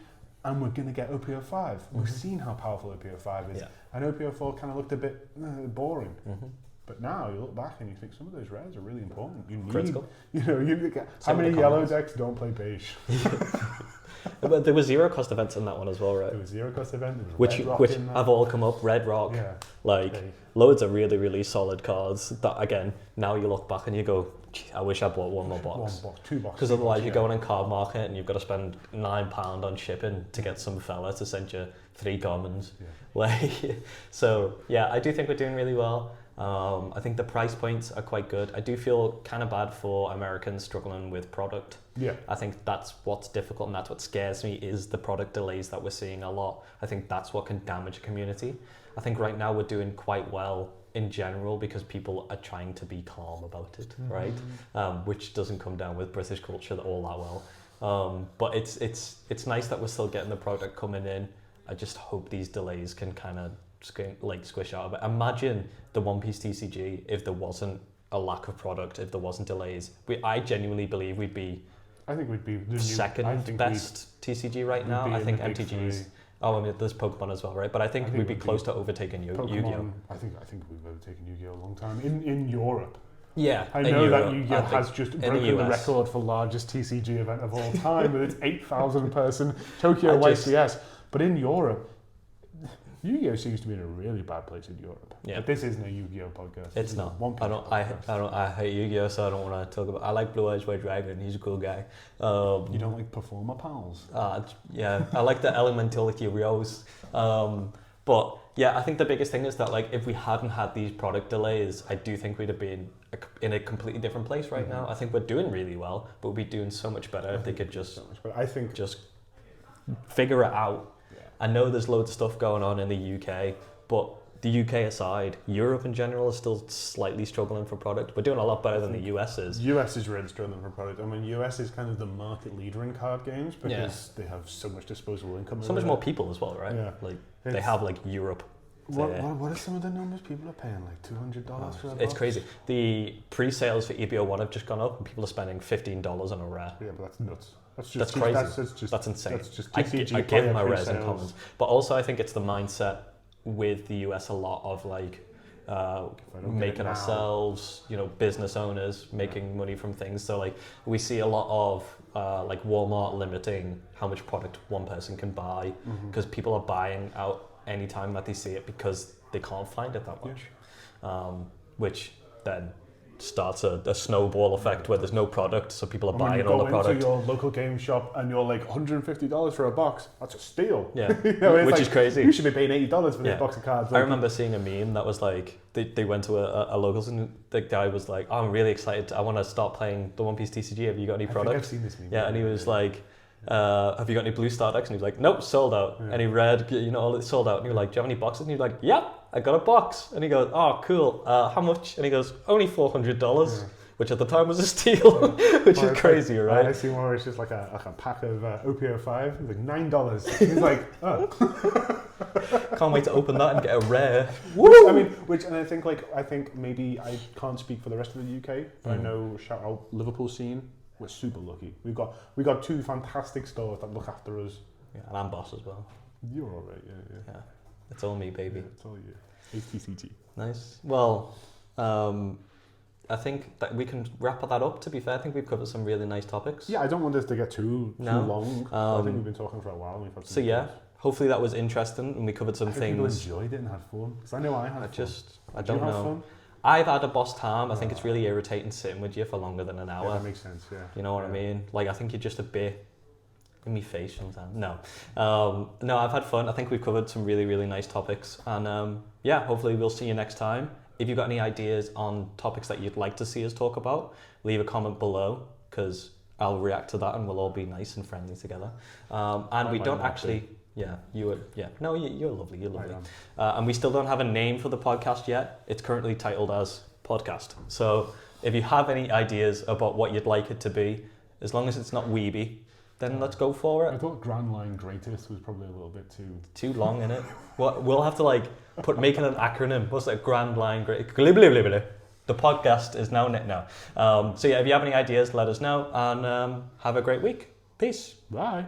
and we're going to get OP05. We've seen how powerful OP05 is. And OP04 kind of looked a bit boring. But now you look back and you think some of those rares are really important. You need, critical. How many yellow decks don't play beige? But there were zero cost events in that one as well, right? There was zero cost event. Which have all come up. Red Rock, loads of really, really solid cards. That again, now you look back and you go, I wish I bought one more box. 2 boxes. Because otherwise you're going on card market and you've got to spend £9 on shipping to get some fella to send you 3 commons. So yeah, I do think we're doing really well. I think the price points are quite good. I do feel kind of bad for Americans struggling with product. I think that's what's difficult and that's what scares me is the product delays that we're seeing a lot. I think that's what can damage a community. I think right now we're doing quite well in general because people are trying to be calm about it, right? Which doesn't come down with British culture all that well. But it's nice that we're still getting the product coming in. I just hope these delays can kind of squish out of it. Imagine the One Piece TCG if there wasn't a lack of product, if there wasn't delays. I genuinely believe we'd be the second best TCG right now. I think MTG's. I mean, there's Pokemon as well, right? But I think we'd be close to overtaking Yu-Gi-Oh. I think we've overtaken Yu-Gi-Oh a long time in Europe. Yeah, I know that Yu-Gi-Oh has just broken the record for largest TCG event of all time with its 8,000 person Tokyo YCS. But in Europe, Yu-Gi-Oh seems to be in a really bad place in Europe. Yeah. But this isn't a Yu-Gi-Oh podcast. It's not. I hate Yu-Gi-Oh, so I don't want to talk about. I like Blue Eyes White Dragon. He's a cool guy. You don't like Performer Pals? Yeah, I like the Elemental Curios. But yeah, I think the biggest thing is that like if we hadn't had these product delays, I do think we'd have been in a completely different place right now. I think we're doing really well, but we'd be doing so much better if they could just figure it out. I know there's loads of stuff going on in the UK, but the UK aside, Europe in general is still slightly struggling for product. We're doing a lot better than the US is. US is really struggling for product. I mean, US is kind of the market leader in card games because they have so much disposable income. So much more people as well, right? Yeah. Like they have like Europe. What are some of the numbers people are paying? Like $200 for a box? It's crazy. The pre-sales for EB01 have just gone up, and people are spending $15 on a rare. Yeah, but that's nuts. That's crazy. That's insane. That's just TCG I give my rares and commons, but also I think it's the mindset with the US a lot of like making ourselves, business owners making money from things. So like we see a lot of like Walmart limiting how much product one person can buy because people are buying out anytime that they see it because they can't find it that much, which then starts a snowball effect where there's no product, so people are buying all the product. When you go into your local game shop and you're like $150 for a box, that's a steal. Yeah, which is crazy. You should be paying $80 for this box of cards. I remember seeing a meme that was like, they went to a locals and the guy was like, I'm really excited, I want to start playing the One Piece TCG, have you got any product? I think I've seen this meme. Yeah, and he was like, have you got any blue star decks? And he was like, nope, sold out. And he read, all it's sold out. And he was like, do you have any boxes? And he was like, yep, I got a box. And he goes, oh, cool. How much? And he goes, only $400, which at the time was a steal, which is crazy, right? I see one where it's just like a pack of OP05. It's like $9. He's like, oh. Can't wait to open that and get a rare. Woo! I think maybe I can't speak for the rest of the UK, but I know, shout out Liverpool scene. We're super lucky. We got 2 fantastic stores that look after us. Yeah, and I'm boss as well. You're all right, yeah. It's all me, baby. Yeah, it's all you. HTCG. Nice. Well, I think that we can wrap that up, to be fair. I think we've covered some really nice topics. Yeah, I don't want this to get too long. I think we've been talking for a while. And we've had some hopefully that was interesting and we covered some things. People enjoyed it and had fun. Because I know I had fun. I don't know. Fun? I've had a boss time. I think it's really irritating sitting with you for longer than an hour. Yeah, that makes sense, yeah. You know what I mean? Like, I think you're just a bit in me face sometimes. No, I've had fun. I think we've covered some really, really nice topics. And hopefully we'll see you next time. If you've got any ideas on topics that you'd like to see us talk about, leave a comment below because I'll react to that and we'll all be nice and friendly together. And we don't actually... Yeah, you're lovely, you're lovely. And we still don't have a name for the podcast yet. It's currently titled as Podcast. So If you have any ideas about what you'd like it to be, as long as it's not weeby, then let's go for I it. thought Grand Line Greatest was probably a little bit Too long, innit? We'll have to like make it an acronym. What's that? Grand Line Great. The podcast is now now. So yeah, if you have any ideas, let us know, and have a great week. Peace. Bye.